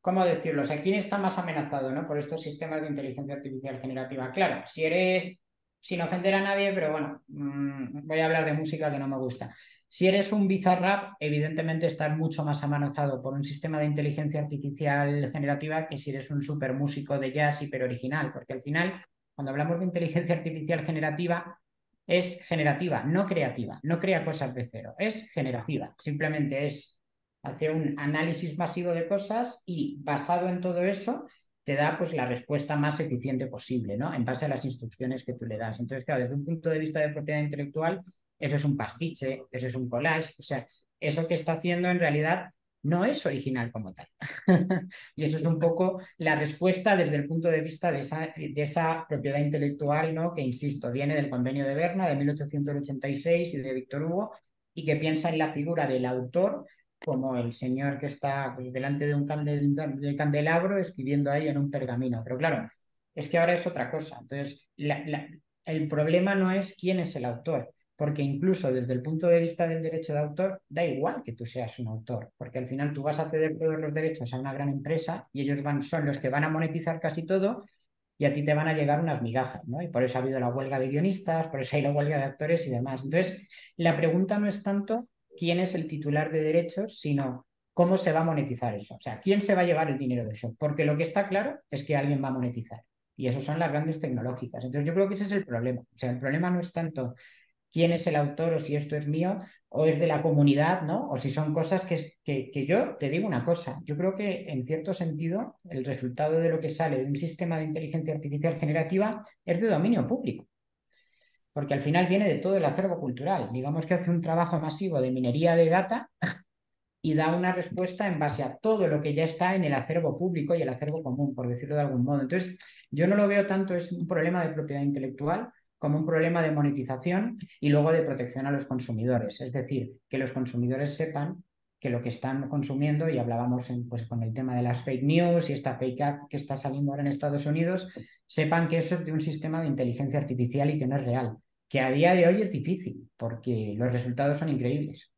¿cómo decirlo? O sea, ¿quién está más amenazado, ¿no? Por estos sistemas de inteligencia artificial generativa? Claro, si eres, sin ofender a nadie, pero bueno, voy a hablar de música que no me gusta. Si eres un Bizarrap, evidentemente estás mucho más amenazado por un sistema de inteligencia artificial generativa que si eres un super músico de jazz hiper original, porque al final, cuando hablamos de inteligencia artificial generativa, es generativa, no creativa, no crea cosas de cero, es generativa, simplemente es hacer un análisis masivo de cosas y basado en todo eso te da pues la respuesta más eficiente posible, ¿no? En base a las instrucciones que tú le das. Entonces, claro, desde un punto de vista de propiedad intelectual, eso es un pastiche, eso es un collage, o sea, eso que está haciendo en realidad no es original como tal. Y eso es un poco la respuesta desde el punto de vista de esa propiedad intelectual, ¿no? Que, insisto, viene del Convenio de Berna de 1886 y de Víctor Hugo, y que piensa en la figura del autor como el señor que está pues, delante de un candelabro escribiendo ahí en un pergamino. Pero claro, es que ahora es otra cosa. Entonces, el problema no es quién es el autor, porque incluso desde el punto de vista del derecho de autor, da igual que tú seas un autor, porque al final tú vas a ceder todos los derechos a una gran empresa y ellos son los que van a monetizar casi todo y a ti te van a llegar unas migajas, ¿no? Y por eso ha habido la huelga de guionistas, por eso hay la huelga de actores y demás. Entonces, la pregunta no es tanto quién es el titular de derechos, sino cómo se va a monetizar eso. O sea, quién se va a llevar el dinero de eso. Porque lo que está claro es que alguien va a monetizar. Y eso son las grandes tecnológicas. Entonces, yo creo que ese es el problema. O sea, el problema no es tanto quién es el autor o si esto es mío o es de la comunidad, ¿no? O si son cosas que yo te digo una cosa. Yo creo que en cierto sentido el resultado de lo que sale de un sistema de inteligencia artificial generativa es de dominio público, porque al final viene de todo el acervo cultural. Digamos que hace un trabajo masivo de minería de data y da una respuesta en base a todo lo que ya está en el acervo público y el acervo común, por decirlo de algún modo. Entonces, yo no lo veo tanto es un problema de propiedad intelectual como un problema de monetización y luego de protección a los consumidores. Es decir, que los consumidores sepan que lo que están consumiendo, y hablábamos pues, con el tema de las fake news y esta fake act que está saliendo ahora en Estados Unidos, sepan que eso es de un sistema de inteligencia artificial y que no es real, que a día de hoy es difícil porque los resultados son increíbles.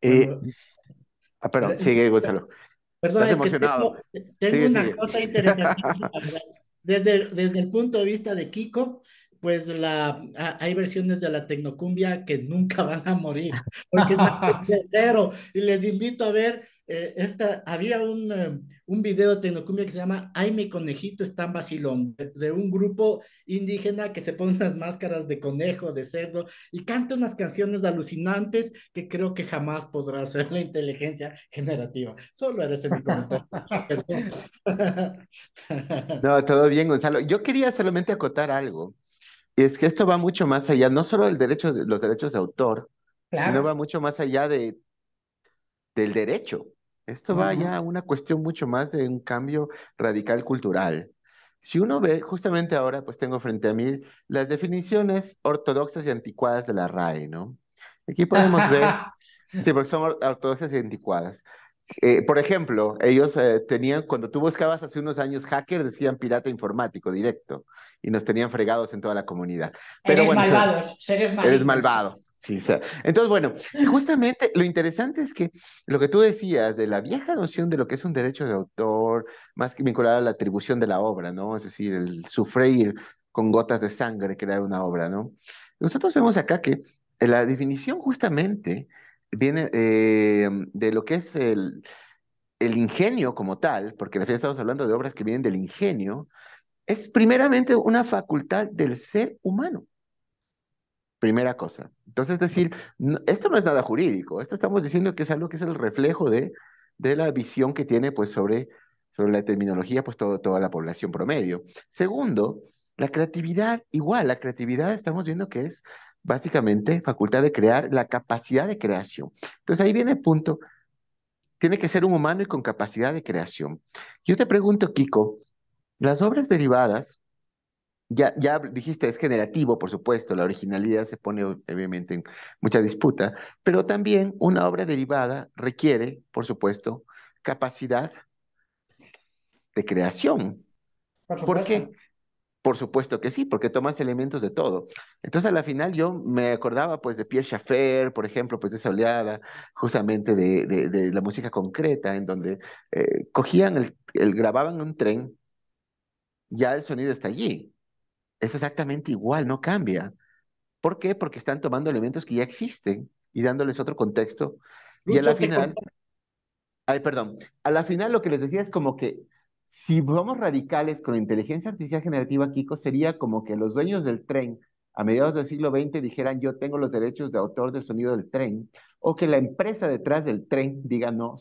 Eh, Bueno, perdón, sigue, Gonzalo. perdón, Estás es que emocionado. tengo Sigue, una sigue. cosa interesantísima. Desde el punto de vista de Kiko, pues hay versiones de la Tecnocumbia que nunca van a morir, porque nacen de cero. Y les invito a ver, había un video de Tecnocumbia que se llama Ay, mi conejito está en vacilón, de un grupo indígena que se pone unas máscaras de conejo, de cerdo, y canta unas canciones alucinantes que creo que jamás podrá hacer la inteligencia generativa. Solo era ese mi comentario. Perdón. No, todo bien, Gonzalo. Yo quería solamente acotar algo. Y es que esto va mucho más allá, no solo del derecho de los derechos de autor, sino va Claro. mucho más allá del derecho. Esto va ya a una cuestión mucho más de un cambio radical cultural. Si uno ve, justamente ahora, pues tengo frente a mí las definiciones ortodoxas y anticuadas de la RAE, ¿no? Aquí podemos ver, sí, porque son ortodoxas y anticuadas. Por ejemplo, ellos tenían, cuando tú buscabas hace unos años hacker, decían pirata informático directo, y nos tenían fregados en toda la comunidad. Pero Eres bueno, malvados, seres eres malignos. malvado. Sí, entonces, bueno, justamente lo interesante es que lo que tú decías de la vieja noción de lo que es un derecho de autor, más que vinculado a la atribución de la obra, ¿no? Es decir, el sufrir con gotas de sangre crear una obra, ¿no? Nosotros vemos acá que la definición justamente viene de lo que es el ingenio como tal, porque al final estamos hablando de obras que vienen del ingenio, es primeramente una facultad del ser humano. Primera cosa. Entonces, es decir, esto no es nada jurídico, esto estamos diciendo que es algo que es el reflejo de la visión que tiene pues, sobre la terminología pues, toda la población promedio. Segundo, la creatividad, igual, la creatividad estamos viendo que es básicamente facultad de crear, la capacidad de creación. Entonces, ahí viene el punto, tiene que ser un humano y con capacidad de creación. Yo te pregunto, Kiko, las obras derivadas ya dijiste, es generativo, por supuesto, la originalidad se pone obviamente en mucha disputa, pero también una obra derivada requiere, por supuesto, capacidad de creación. Por ¿Por qué? supuesto. Por supuesto que sí, porque tomas elementos de todo. Entonces, a la final yo me acordaba pues de Pierre Schaeffer, por ejemplo, pues de esa oleada justamente de la música concreta, en donde cogían grababan un tren, ya el sonido está allí. Es exactamente igual, no cambia. ¿Por qué? Porque están tomando elementos que ya existen y dándoles otro contexto. Y a la Lucho, te final, ay, perdón, a la final lo que les decía es como que si vamos radicales con inteligencia artificial generativa, Kiko, sería como que los dueños del tren a mediados del siglo XX dijeran yo tengo los derechos de autor del sonido del tren, o que la empresa detrás del tren diga no,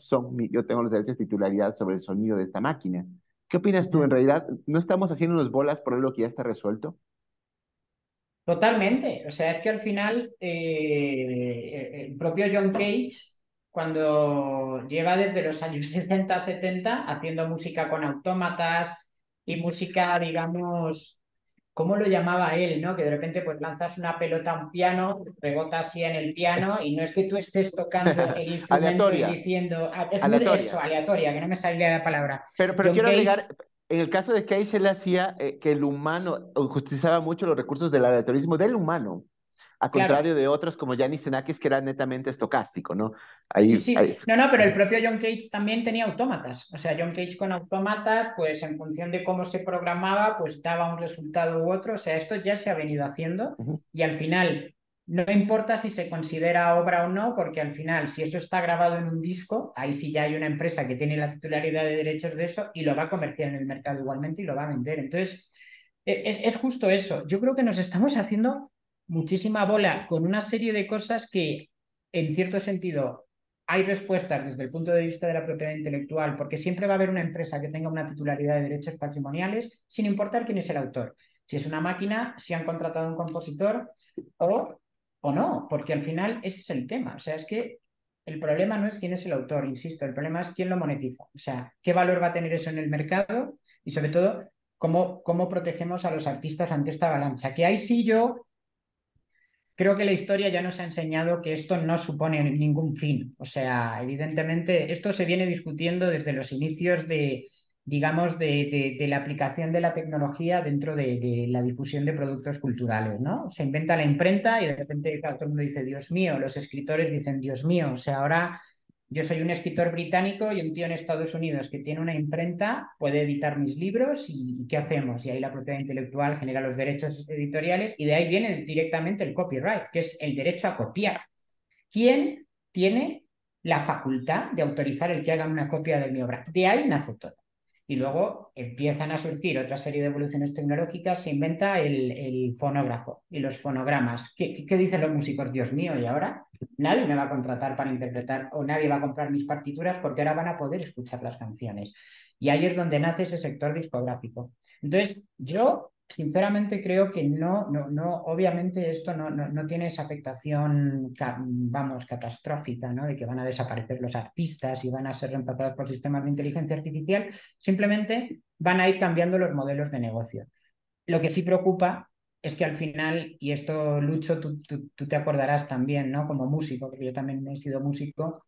yo tengo los derechos de titularidad sobre el sonido de esta máquina. ¿Qué opinas tú? En realidad, ¿no estamos haciéndonos bolas por lo que ya está resuelto? Totalmente. O sea, es que al final el propio John Cage, cuando lleva desde los años 60, 70 haciendo música con autómatas y música, digamos, ¿cómo lo llamaba él, no? Que de repente pues lanzas una pelota a un piano, rebota así en el Es piano y no es que tú estés tocando el instrumento y aleatoria, diciendo, es muy eso, aleatoria. aleatoria, que no me salía la palabra. Pero John quiero Cage, agregar, en el caso de Cage, él hacía que el humano justiciaba mucho los recursos del aleatorismo del humano, a claro. contrario de otros como Yanis Xenakis, que era netamente estocástico, ¿no? Sí, Ahí, sí. No, no, pero el propio John Cage también tenía autómatas. O sea, John Cage con autómatas, pues en función de cómo se programaba, pues daba un resultado u otro. O sea, esto ya se ha venido haciendo ujú, y al final no importa si se considera obra o no, porque al final, si eso está grabado en un disco, ahí sí ya hay una empresa que tiene la titularidad de derechos de eso y lo va a comerciar en el mercado igualmente y lo va a vender. Entonces, es justo eso. Yo creo que nos estamos haciendo muchísima bola con una serie de cosas que, en cierto sentido, hay respuestas desde el punto de vista de la propiedad intelectual, porque siempre va a haber una empresa que tenga una titularidad de derechos patrimoniales, sin importar quién es el autor. Si es una máquina, si han contratado a un compositor o, o no, porque al final ese es el tema. O sea, es que el problema no es quién es el autor, insisto, el problema es quién lo monetiza. O sea, qué valor va a tener eso en el mercado y sobre todo, cómo protegemos a los artistas ante esta avalancha. Que ahí sí yo creo que la historia ya nos ha enseñado que esto no supone ningún fin. O sea, evidentemente, esto se viene discutiendo desde los inicios de, digamos, de la aplicación de la tecnología dentro de la difusión de productos culturales, ¿no? Se inventa la imprenta y de repente claro, todo el mundo dice, Dios mío, los escritores dicen, Dios mío, o sea, ahora yo soy un escritor británico y un tío en Estados Unidos que tiene una imprenta, puede editar mis libros y ¿qué hacemos? Y ahí la propiedad intelectual genera los derechos editoriales y de ahí viene directamente el copyright, que es el derecho a copiar. ¿Quién tiene la facultad de autorizar el que haga una copia de mi obra? De ahí nace todo. Y luego empiezan a surgir otra serie de evoluciones tecnológicas, se inventa el fonógrafo y los fonogramas. ¿Qué dicen los músicos? Dios mío, ¿y ahora? Nadie me va a contratar para interpretar o nadie va a comprar mis partituras porque ahora van a poder escuchar las canciones. Y ahí es donde nace ese sector discográfico. Entonces, yo sinceramente creo que obviamente esto no tiene esa afectación, vamos, catastrófica, ¿no? De que van a desaparecer los artistas y van a ser reemplazados por sistemas de inteligencia artificial, simplemente van a ir cambiando los modelos de negocio. Lo que sí preocupa es que al final, y esto, Lucho, tú te acordarás también, ¿no? Como músico, porque yo también he sido músico,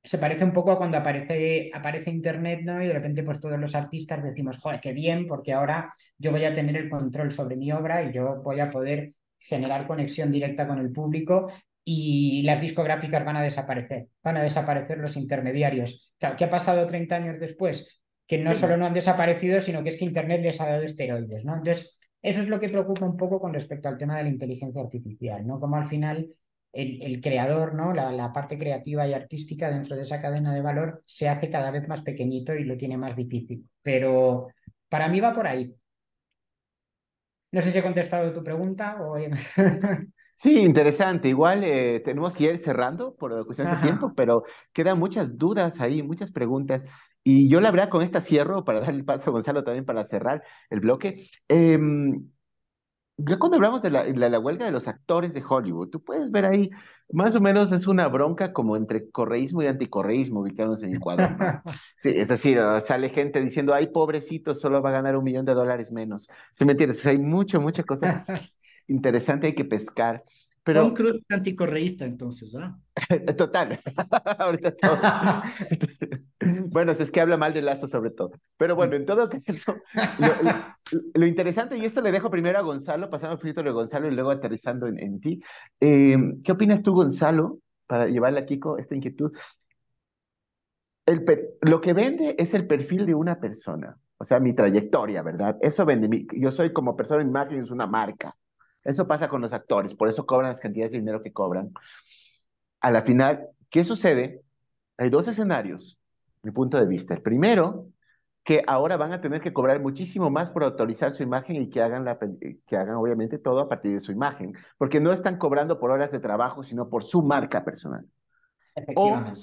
se parece un poco a cuando aparece Internet, ¿no? Y de repente pues todos los artistas decimos, joder, qué bien, porque ahora yo voy a tener el control sobre mi obra y yo voy a poder generar conexión directa con el público y las discográficas van a desaparecer los intermediarios. Claro, ¿qué ha pasado 30 años después? Que no solo no han desaparecido, sino que es que Internet les ha dado esteroides, ¿no? Entonces, eso es lo que preocupa un poco con respecto al tema de la inteligencia artificial, ¿no? Como al final el creador, ¿no? La parte creativa y artística dentro de esa cadena de valor se hace cada vez más pequeñito y lo tiene más difícil. Pero para mí va por ahí. No sé si he contestado tu pregunta o... Sí, interesante. Igual tenemos que ir cerrando por cuestiones de tiempo, Ajá. pero quedan muchas dudas ahí, muchas preguntas. Y yo la verdad con esta cierro para dar el paso a Gonzalo también para cerrar el bloque. Ya cuando hablamos de la huelga de los actores de Hollywood, tú puedes ver ahí, más o menos es una bronca como entre correísmo y anticorreísmo ubicados en Ecuador, ¿no? Sí, es decir, sale gente diciendo, ay, pobrecito, solo va a ganar $1 millón menos. ¿Sí me entiendes? Hay mucha cosa interesante hay que pescar. Tom pero Cruise es anticorreísta, entonces, ¿ah? total, ahorita todos. Bueno, es que habla mal de Lazo sobre todo. Pero bueno, en todo caso, lo interesante, y esto le dejo primero a Gonzalo, pasando el filtro de Gonzalo y luego aterrizando en ti. ¿Qué opinas tú, Gonzalo, para llevarle a Kiko esta inquietud? Lo que vende es el perfil de una persona, o sea, mi trayectoria, ¿verdad? Eso vende. Yo soy como persona en imagen, es una marca. Eso pasa con los actores, por eso cobran las cantidades de dinero que cobran. A la final, ¿qué sucede? Hay dos escenarios, mi punto de vista. El primero, que ahora van a tener que cobrar muchísimo más por autorizar su imagen y que hagan obviamente todo a partir de su imagen, porque no están cobrando por horas de trabajo, sino por su marca personal. O Efectivamente.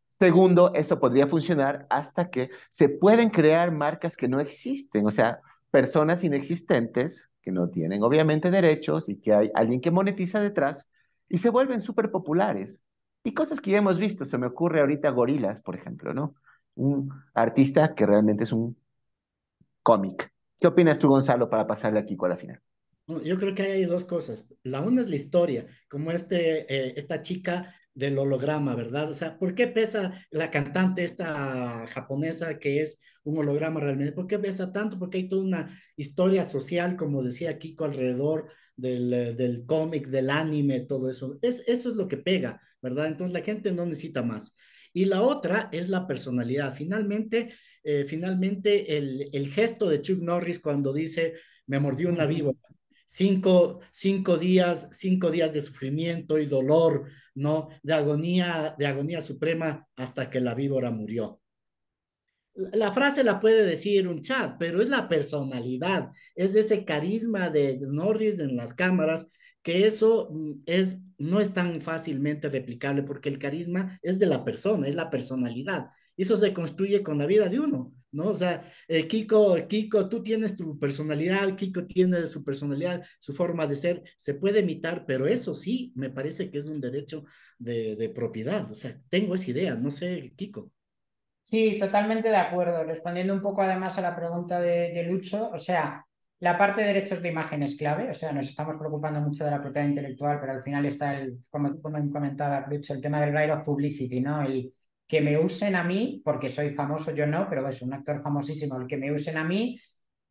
segundo, eso podría funcionar hasta que se pueden crear marcas que no existen, o sea, personas inexistentes que no tienen obviamente derechos y que hay alguien que monetiza detrás y se vuelven súper populares. Y cosas que ya hemos visto, se me ocurre ahorita Gorilas, por ejemplo, ¿no? Un artista que realmente es un cómic. ¿Qué opinas tú, Gonzalo, para pasarle aquí con la final? No, yo creo que hay dos cosas. La una es la historia, como esta chica del holograma, ¿verdad? O sea, ¿por qué pesa la cantante esta japonesa que es un holograma realmente? ¿Por qué pesa tanto? Porque hay toda una historia social, como decía Kiko, alrededor del cómic, del anime, todo eso. Eso es lo que pega, ¿verdad? Entonces la gente no necesita más. Y la otra es la personalidad. Finalmente el gesto de Chuck Norris cuando dice, me mordió una víbora. 5 días de sufrimiento y dolor, ¿no? De agonía suprema hasta que la víbora murió. La frase la puede decir un chat, pero es la personalidad, es ese carisma de Norris en las cámaras, que eso no es tan fácilmente replicable porque el carisma es de la persona, es la personalidad. Y eso se construye con la vida de uno, ¿no? O sea, Kiko, tú tienes tu personalidad, Kiko tiene su personalidad, su forma de ser, se puede imitar, pero eso sí, me parece que es un derecho de propiedad. O sea, tengo esa idea, no sé, Kiko. Sí, totalmente de acuerdo. Respondiendo un poco además a la pregunta de Lucho, o sea, la parte de derechos de imagen es clave, o sea, nos estamos preocupando mucho de la propiedad intelectual, pero al final está como tú comentabas, Lucho, el tema del right of publicity, ¿no? El que me usen a mí, porque soy famoso, yo no, pero es un actor famosísimo, el que me usen a mí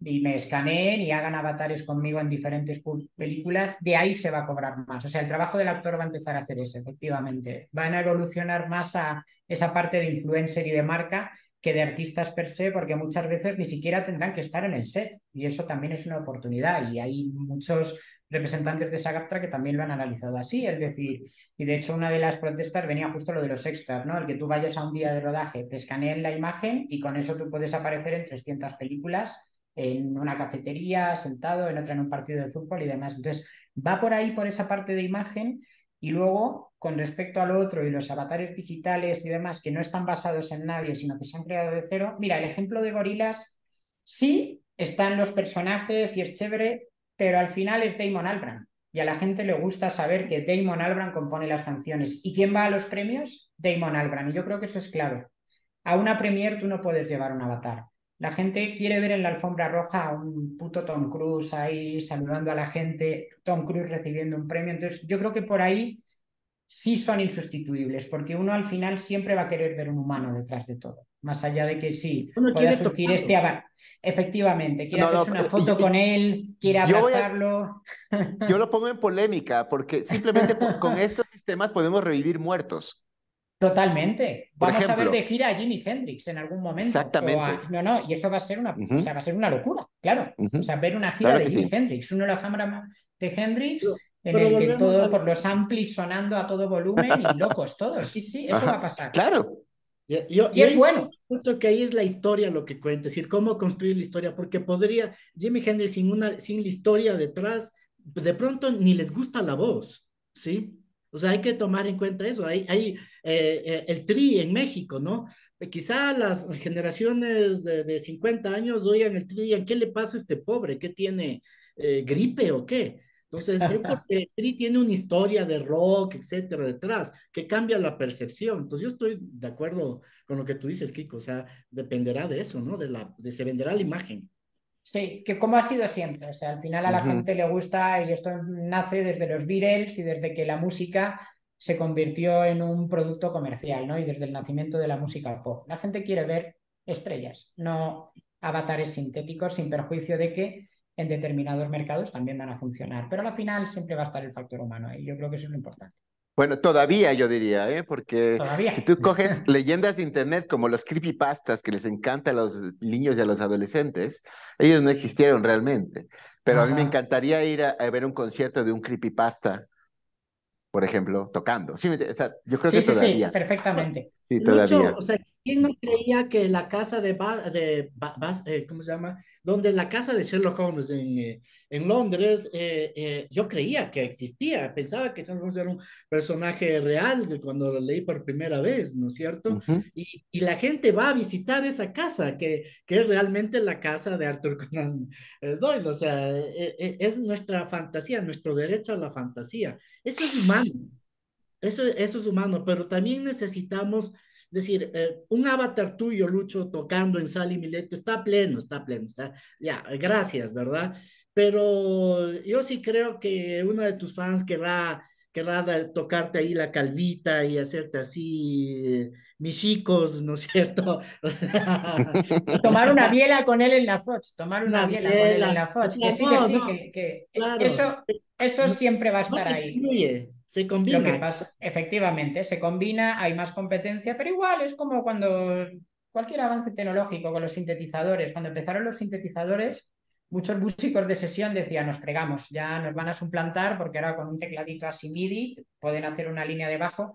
y me escaneen y hagan avatares conmigo en diferentes películas, de ahí se va a cobrar más. O sea, el trabajo del actor va a empezar a hacer eso, efectivamente. Van a evolucionar más a esa parte de influencer y de marca que de artistas per se, porque muchas veces ni siquiera tendrán que estar en el set. Y eso también es una oportunidad. Y hay muchos representantes de SAG-AFTRA que también lo han analizado así. Es decir, y de hecho una de las protestas venía justo lo de los extras, ¿no? El que tú vayas a un día de rodaje, te escaneen la imagen y con eso tú puedes aparecer en 300 películas en una cafetería, sentado, en otra en un partido de fútbol y demás. Entonces, va por ahí, por esa parte de imagen, y luego, con respecto al otro y los avatares digitales y demás, que no están basados en nadie, sino que se han creado de cero. Mira, el ejemplo de Gorilas, sí, están los personajes y es chévere, pero al final es Damon Albarn. Y a la gente le gusta saber que Damon Albarn compone las canciones. ¿Y quién va a los premios? Damon Albarn. Y yo creo que eso es clave. A una premiere tú no puedes llevar un avatar. La gente quiere ver en la alfombra roja a un puto Tom Cruise ahí saludando a la gente, Tom Cruise recibiendo un premio. Entonces, yo creo que por ahí sí son insustituibles, porque uno al final siempre va a querer ver un humano detrás de todo. Más allá de que sí, Uno pueda quiere surgir este tocarlo. avatar. Efectivamente, quiere No, no, hacerse una foto con él, quiere yo voy a, abrazarlo. yo lo pongo en polémica porque simplemente con estos sistemas podemos revivir muertos. Totalmente. Por Vamos a ver de ejemplo, gira a Jimi Hendrix en algún momento. exactamente. No, no, y eso va a ser o sea, Ujú, va a ser una locura, claro. O ujú. sea, ver una gira Claro de que Jimi sí. Hendrix, una holograma de Hendrix en Pero el que volvemos todo, al... por los amplis sonando a todo volumen y locos todos. Sí, sí, eso va a Ajá. pasar. Claro, Y Yo es insisto bueno, mucho que ahí es la historia lo que cuenta, es decir, cómo construir la historia, porque podría, Jimi Hendrix sin la historia detrás, de pronto ni les gusta la voz, ¿sí? O sea, hay que tomar en cuenta eso. Hay el Tri en México, ¿no? Quizá las generaciones de 50 años oigan el Tri y digan, ¿qué le pasa a este pobre? ¿Qué tiene? ¿Gripe o qué? Entonces, es porque el Tri tiene una historia de rock, etcétera, detrás, que cambia la percepción. Entonces, yo estoy de acuerdo con lo que tú dices, Kiko. O sea, dependerá de eso, ¿no? Se venderá la imagen. Sí, que como ha sido siempre. O sea, al final a la Ujú. gente le gusta y esto nace desde los Beatles y desde que la música se convirtió en un producto comercial, ¿no? Y desde el nacimiento de la música pop. La gente quiere ver estrellas, no avatares sintéticos, sin perjuicio de que en determinados mercados también van a funcionar. Pero al final siempre va a estar el factor humano y yo creo que eso es lo importante. Bueno, todavía yo diría, ¿eh? Porque si Todavía. tú coges leyendas de internet como los creepypastas que les encanta a los niños y a los adolescentes, ellos no existieron realmente. Pero a mí me Ajá. encantaría ir a ver un concierto de un creepypasta, por ejemplo, tocando. Sí, o sea, yo creo que Sí, sí, sí, todavía. perfectamente. Sí, Lucho, todavía. o sea, ¿quién no creía que la casa ¿cómo se llama? Donde la casa de Sherlock Holmes en Londres, yo creía que existía, pensaba que Sherlock Holmes era un personaje real cuando lo leí por primera vez, ¿no es cierto? Ujú. Y la gente va a visitar esa casa, que es realmente la casa de Arthur Conan Doyle, o sea, es nuestra fantasía, nuestro derecho a la fantasía. Eso es humano. Eso es humano, pero también necesitamos decir, un avatar tuyo, Lucho, tocando en Sal y Mileto, está pleno, está, ya, gracias, ¿verdad? Pero yo sí creo que uno de tus fans querrá tocarte ahí la calvita y hacerte así, mis chicos, ¿no es cierto? Y tomar una biela con él en la Fox, tomar una Una biela con él en biela, la o Fox, sea, no, sí, no, que claro, eso no, siempre va a no estar se ahí. excluye, se Lo que combina. pasa, efectivamente, se combina, hay más competencia, pero igual es como cuando cualquier avance tecnológico con los sintetizadores, cuando empezaron los sintetizadores, muchos músicos de sesión decían, nos fregamos, ya nos van a suplantar porque ahora con un tecladito así MIDI pueden hacer una línea de bajo.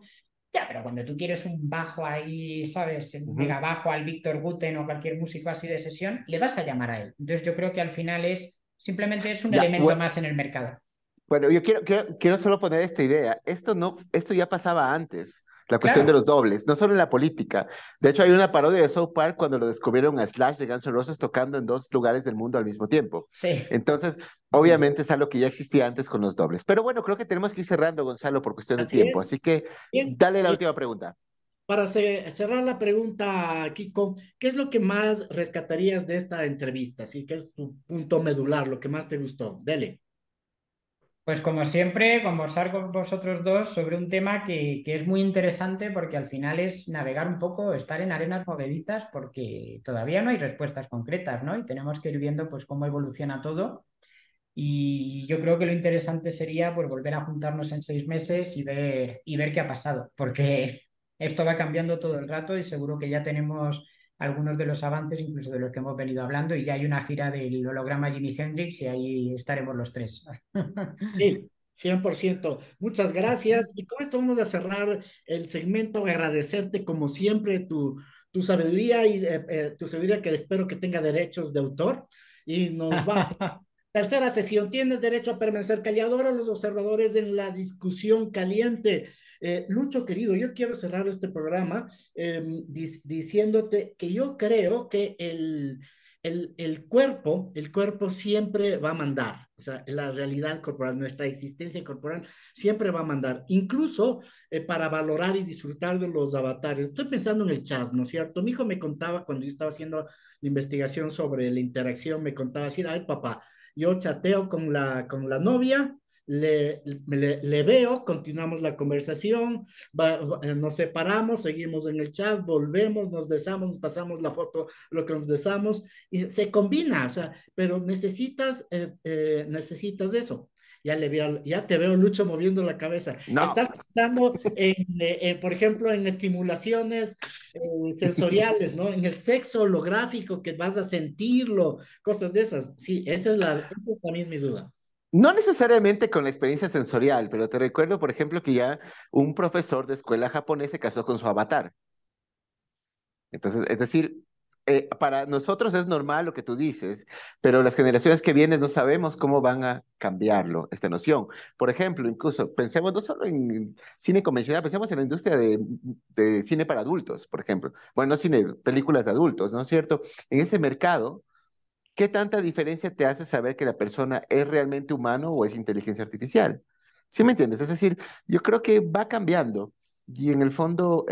Ya, pero cuando tú quieres un bajo ahí, ¿sabes? Un Ujú. mega bajo al Víctor Guten o cualquier músico así de sesión, le vas a llamar a él. Entonces yo creo que al final simplemente es un Ya, elemento más en el mercado. bueno, yo quiero solo poner esta idea. Esto no, esto ya pasaba antes, la cuestión de Claro, los dobles, no solo en la política. De hecho, hay una parodia de South Park cuando lo descubrieron a Slash de Guns N' Roses tocando en dos lugares del mundo al mismo tiempo. sí. Entonces, obviamente es algo que ya existía antes con los dobles. Pero bueno, creo que tenemos que ir cerrando, Gonzalo, por cuestión de Así tiempo. es. Así que Bien, dale la última pregunta. para cerrar la pregunta, Kiko, ¿qué es lo que más rescatarías de esta entrevista? ¿Sí? ¿Qué es tu punto medular, lo que más te gustó? Dele. Pues como siempre, conversar con vosotros dos sobre un tema que es muy interesante porque al final es navegar un poco, estar en arenas movedizas porque todavía no hay respuestas concretas, ¿no? Y tenemos que ir viendo pues cómo evoluciona todo. Y yo creo que lo interesante sería pues volver a juntarnos en 6 meses y ver qué ha pasado, porque esto va cambiando todo el rato y seguro que ya tenemos algunos de los avances, incluso de los que hemos venido hablando, y ya hay una gira del holograma Jimi Hendrix y ahí estaremos los tres. Sí, 100%. Muchas gracias. Y con esto vamos a cerrar el segmento. Agradecerte como siempre tu sabiduría y tu sabiduría que espero que tenga derechos de autor. Y nos vamos. Tercera sesión. Tienes derecho a permanecer callado. Ahora los observadores en la discusión caliente. Lucho, querido, yo quiero cerrar este programa diciéndote que yo creo que el cuerpo siempre va a mandar, o sea, la realidad corporal, nuestra existencia corporal siempre va a mandar, incluso para valorar y disfrutar de los avatares. Estoy pensando en el chat, ¿no es cierto? Mi hijo me contaba cuando yo estaba haciendo la investigación sobre la interacción, me contaba así, ay papá, yo chateo con la novia. Le veo, continuamos la conversación, nos separamos, seguimos en el chat, volvemos, nos besamos, nos pasamos la foto, lo que nos besamos, y se combina, o sea, pero necesitas eso. Ya te veo, Lucho, moviendo la cabeza. No. Estás pensando por ejemplo, en estimulaciones sensoriales, ¿no? En el sexo holográfico, que vas a sentirlo, cosas de esas. Sí, esa es también mi duda. No necesariamente con la experiencia sensorial, pero te recuerdo, por ejemplo, que ya un profesor de escuela japonés se casó con su avatar. Entonces, es decir, para nosotros es normal lo que tú dices, pero las generaciones que vienen no sabemos cómo van a cambiarlo, esta noción. Por ejemplo, incluso pensemos no solo en cine convencional, pensemos en la industria de cine para adultos, por ejemplo. Bueno, no cine, películas de adultos, ¿no es cierto? En ese mercado, ¿qué tanta diferencia te hace saber que la persona es realmente humano o es inteligencia artificial? ¿Sí me entiendes? Es decir, yo creo que va cambiando y en el fondo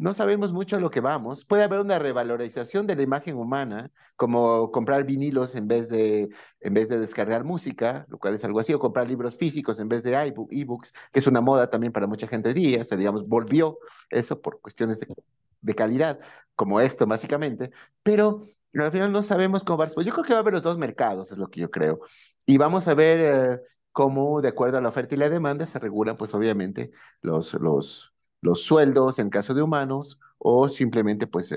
no sabemos mucho a lo que vamos. Puede haber una revalorización de la imagen humana, como comprar vinilos en vez de descargar música, lo cual es algo así, o comprar libros físicos en vez de ebooks, que es una moda también para mucha gente hoy día. O sea, digamos, volvió eso por cuestiones de calidad, como esto, básicamente. Pero al final no sabemos cómo va a responder. Yo creo que va a haber los dos mercados, es lo que yo creo. Y vamos a ver cómo, de acuerdo a la oferta y la demanda, se regulan, pues obviamente, los sueldos en caso de humanos o simplemente, pues,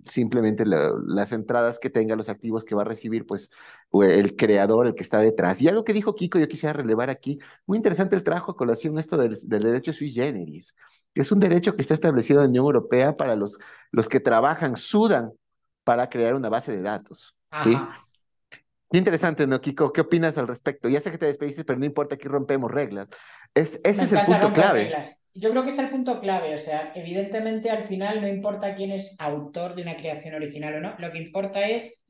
simplemente las entradas que tenga, los activos que va a recibir, pues, o el creador, el que está detrás. Y algo que dijo Kiko, yo quisiera relevar aquí, muy interesante el trabajo a colación esto del derecho sui generis, que es un derecho que está establecido en la Unión Europea para los que trabajan, sudan para crear una base de datos, ¿sí? Ajá. Qué interesante, ¿no, Kiko? ¿Qué opinas al respecto? Ya sé que te despediste, pero no importa, aquí rompemos reglas. Me Ese es el encanta punto romper clave. reglas. Yo creo que es el punto clave. O sea, evidentemente al final no importa quién es autor de una creación original o no. Lo que importa es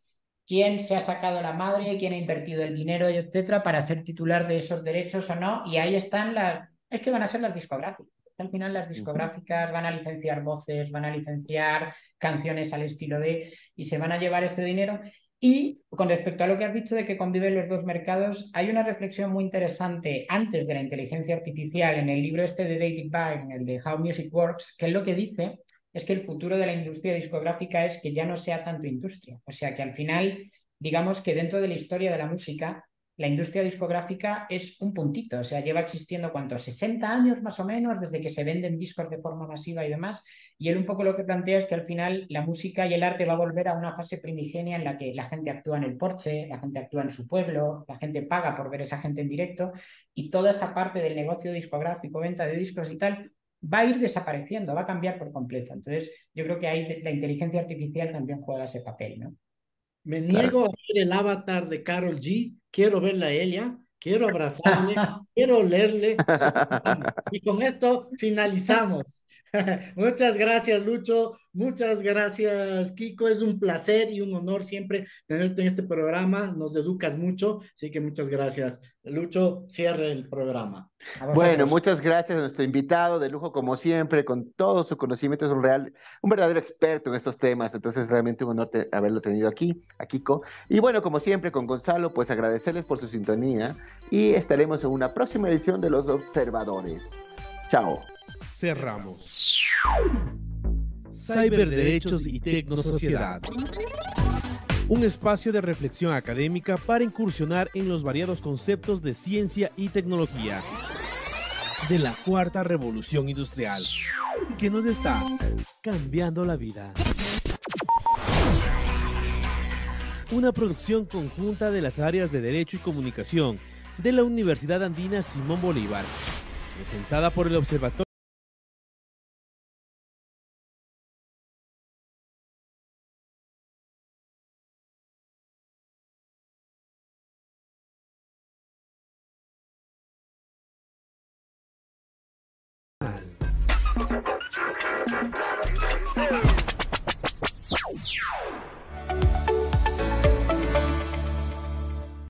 quién se ha sacado la madre, quién ha invertido el dinero, y etcétera, para ser titular de esos derechos o no. Y ahí están las. Es que van a ser las discográficas. Al final las Ujú. discográficas van a licenciar voces, van a licenciar canciones al estilo de, y se van a llevar ese dinero. Y con respecto a lo que has dicho de que conviven los dos mercados, hay una reflexión muy interesante antes de la inteligencia artificial en el libro este de David Byrne, el de How Music Works, que es lo que dice es que el futuro de la industria discográfica es que ya no sea tanto industria. O sea, que al final, digamos que dentro de la historia de la música, la industria discográfica es un puntito. O sea, lleva existiendo, ¿cuánto? 60 años más o menos, desde que se venden discos de forma masiva y demás. Y él un poco lo que plantea es que al final la música y el arte va a volver a una fase primigenia en la que la gente actúa en el porche, la gente actúa en su pueblo, la gente paga por ver a esa gente en directo, y toda esa parte del negocio discográfico, venta de discos y tal, va a ir desapareciendo, va a cambiar por completo. Entonces, yo creo que ahí la inteligencia artificial también juega ese papel, ¿no? Me Claro. niego a ver el avatar de Carol G. Quiero verla a ella, quiero abrazarle, quiero leerle su mano. Y con esto finalizamos. Muchas gracias, Lucho. Muchas gracias, Kiko. Es un placer y un honor siempre tenerte en este programa. Nos educas mucho, así que muchas gracias. Lucho, cierre el programa. A Bueno, vosotros. muchas gracias a nuestro invitado de lujo como siempre, con todo su conocimiento, es un verdadero experto en estos temas, entonces realmente un honor haberlo tenido aquí, a Kiko. Y bueno, como siempre con Gonzalo, pues agradecerles por su sintonía y estaremos en una próxima edición de Los Observadores. Chao. Cerramos. Cyberderechos y Tecnosociedad. Un espacio de reflexión académica para incursionar en los variados conceptos de ciencia y tecnología de la cuarta revolución industrial, que nos está cambiando la vida. Una producción conjunta de las áreas de Derecho y Comunicación de la Universidad Andina Simón Bolívar, presentada por el Observatorio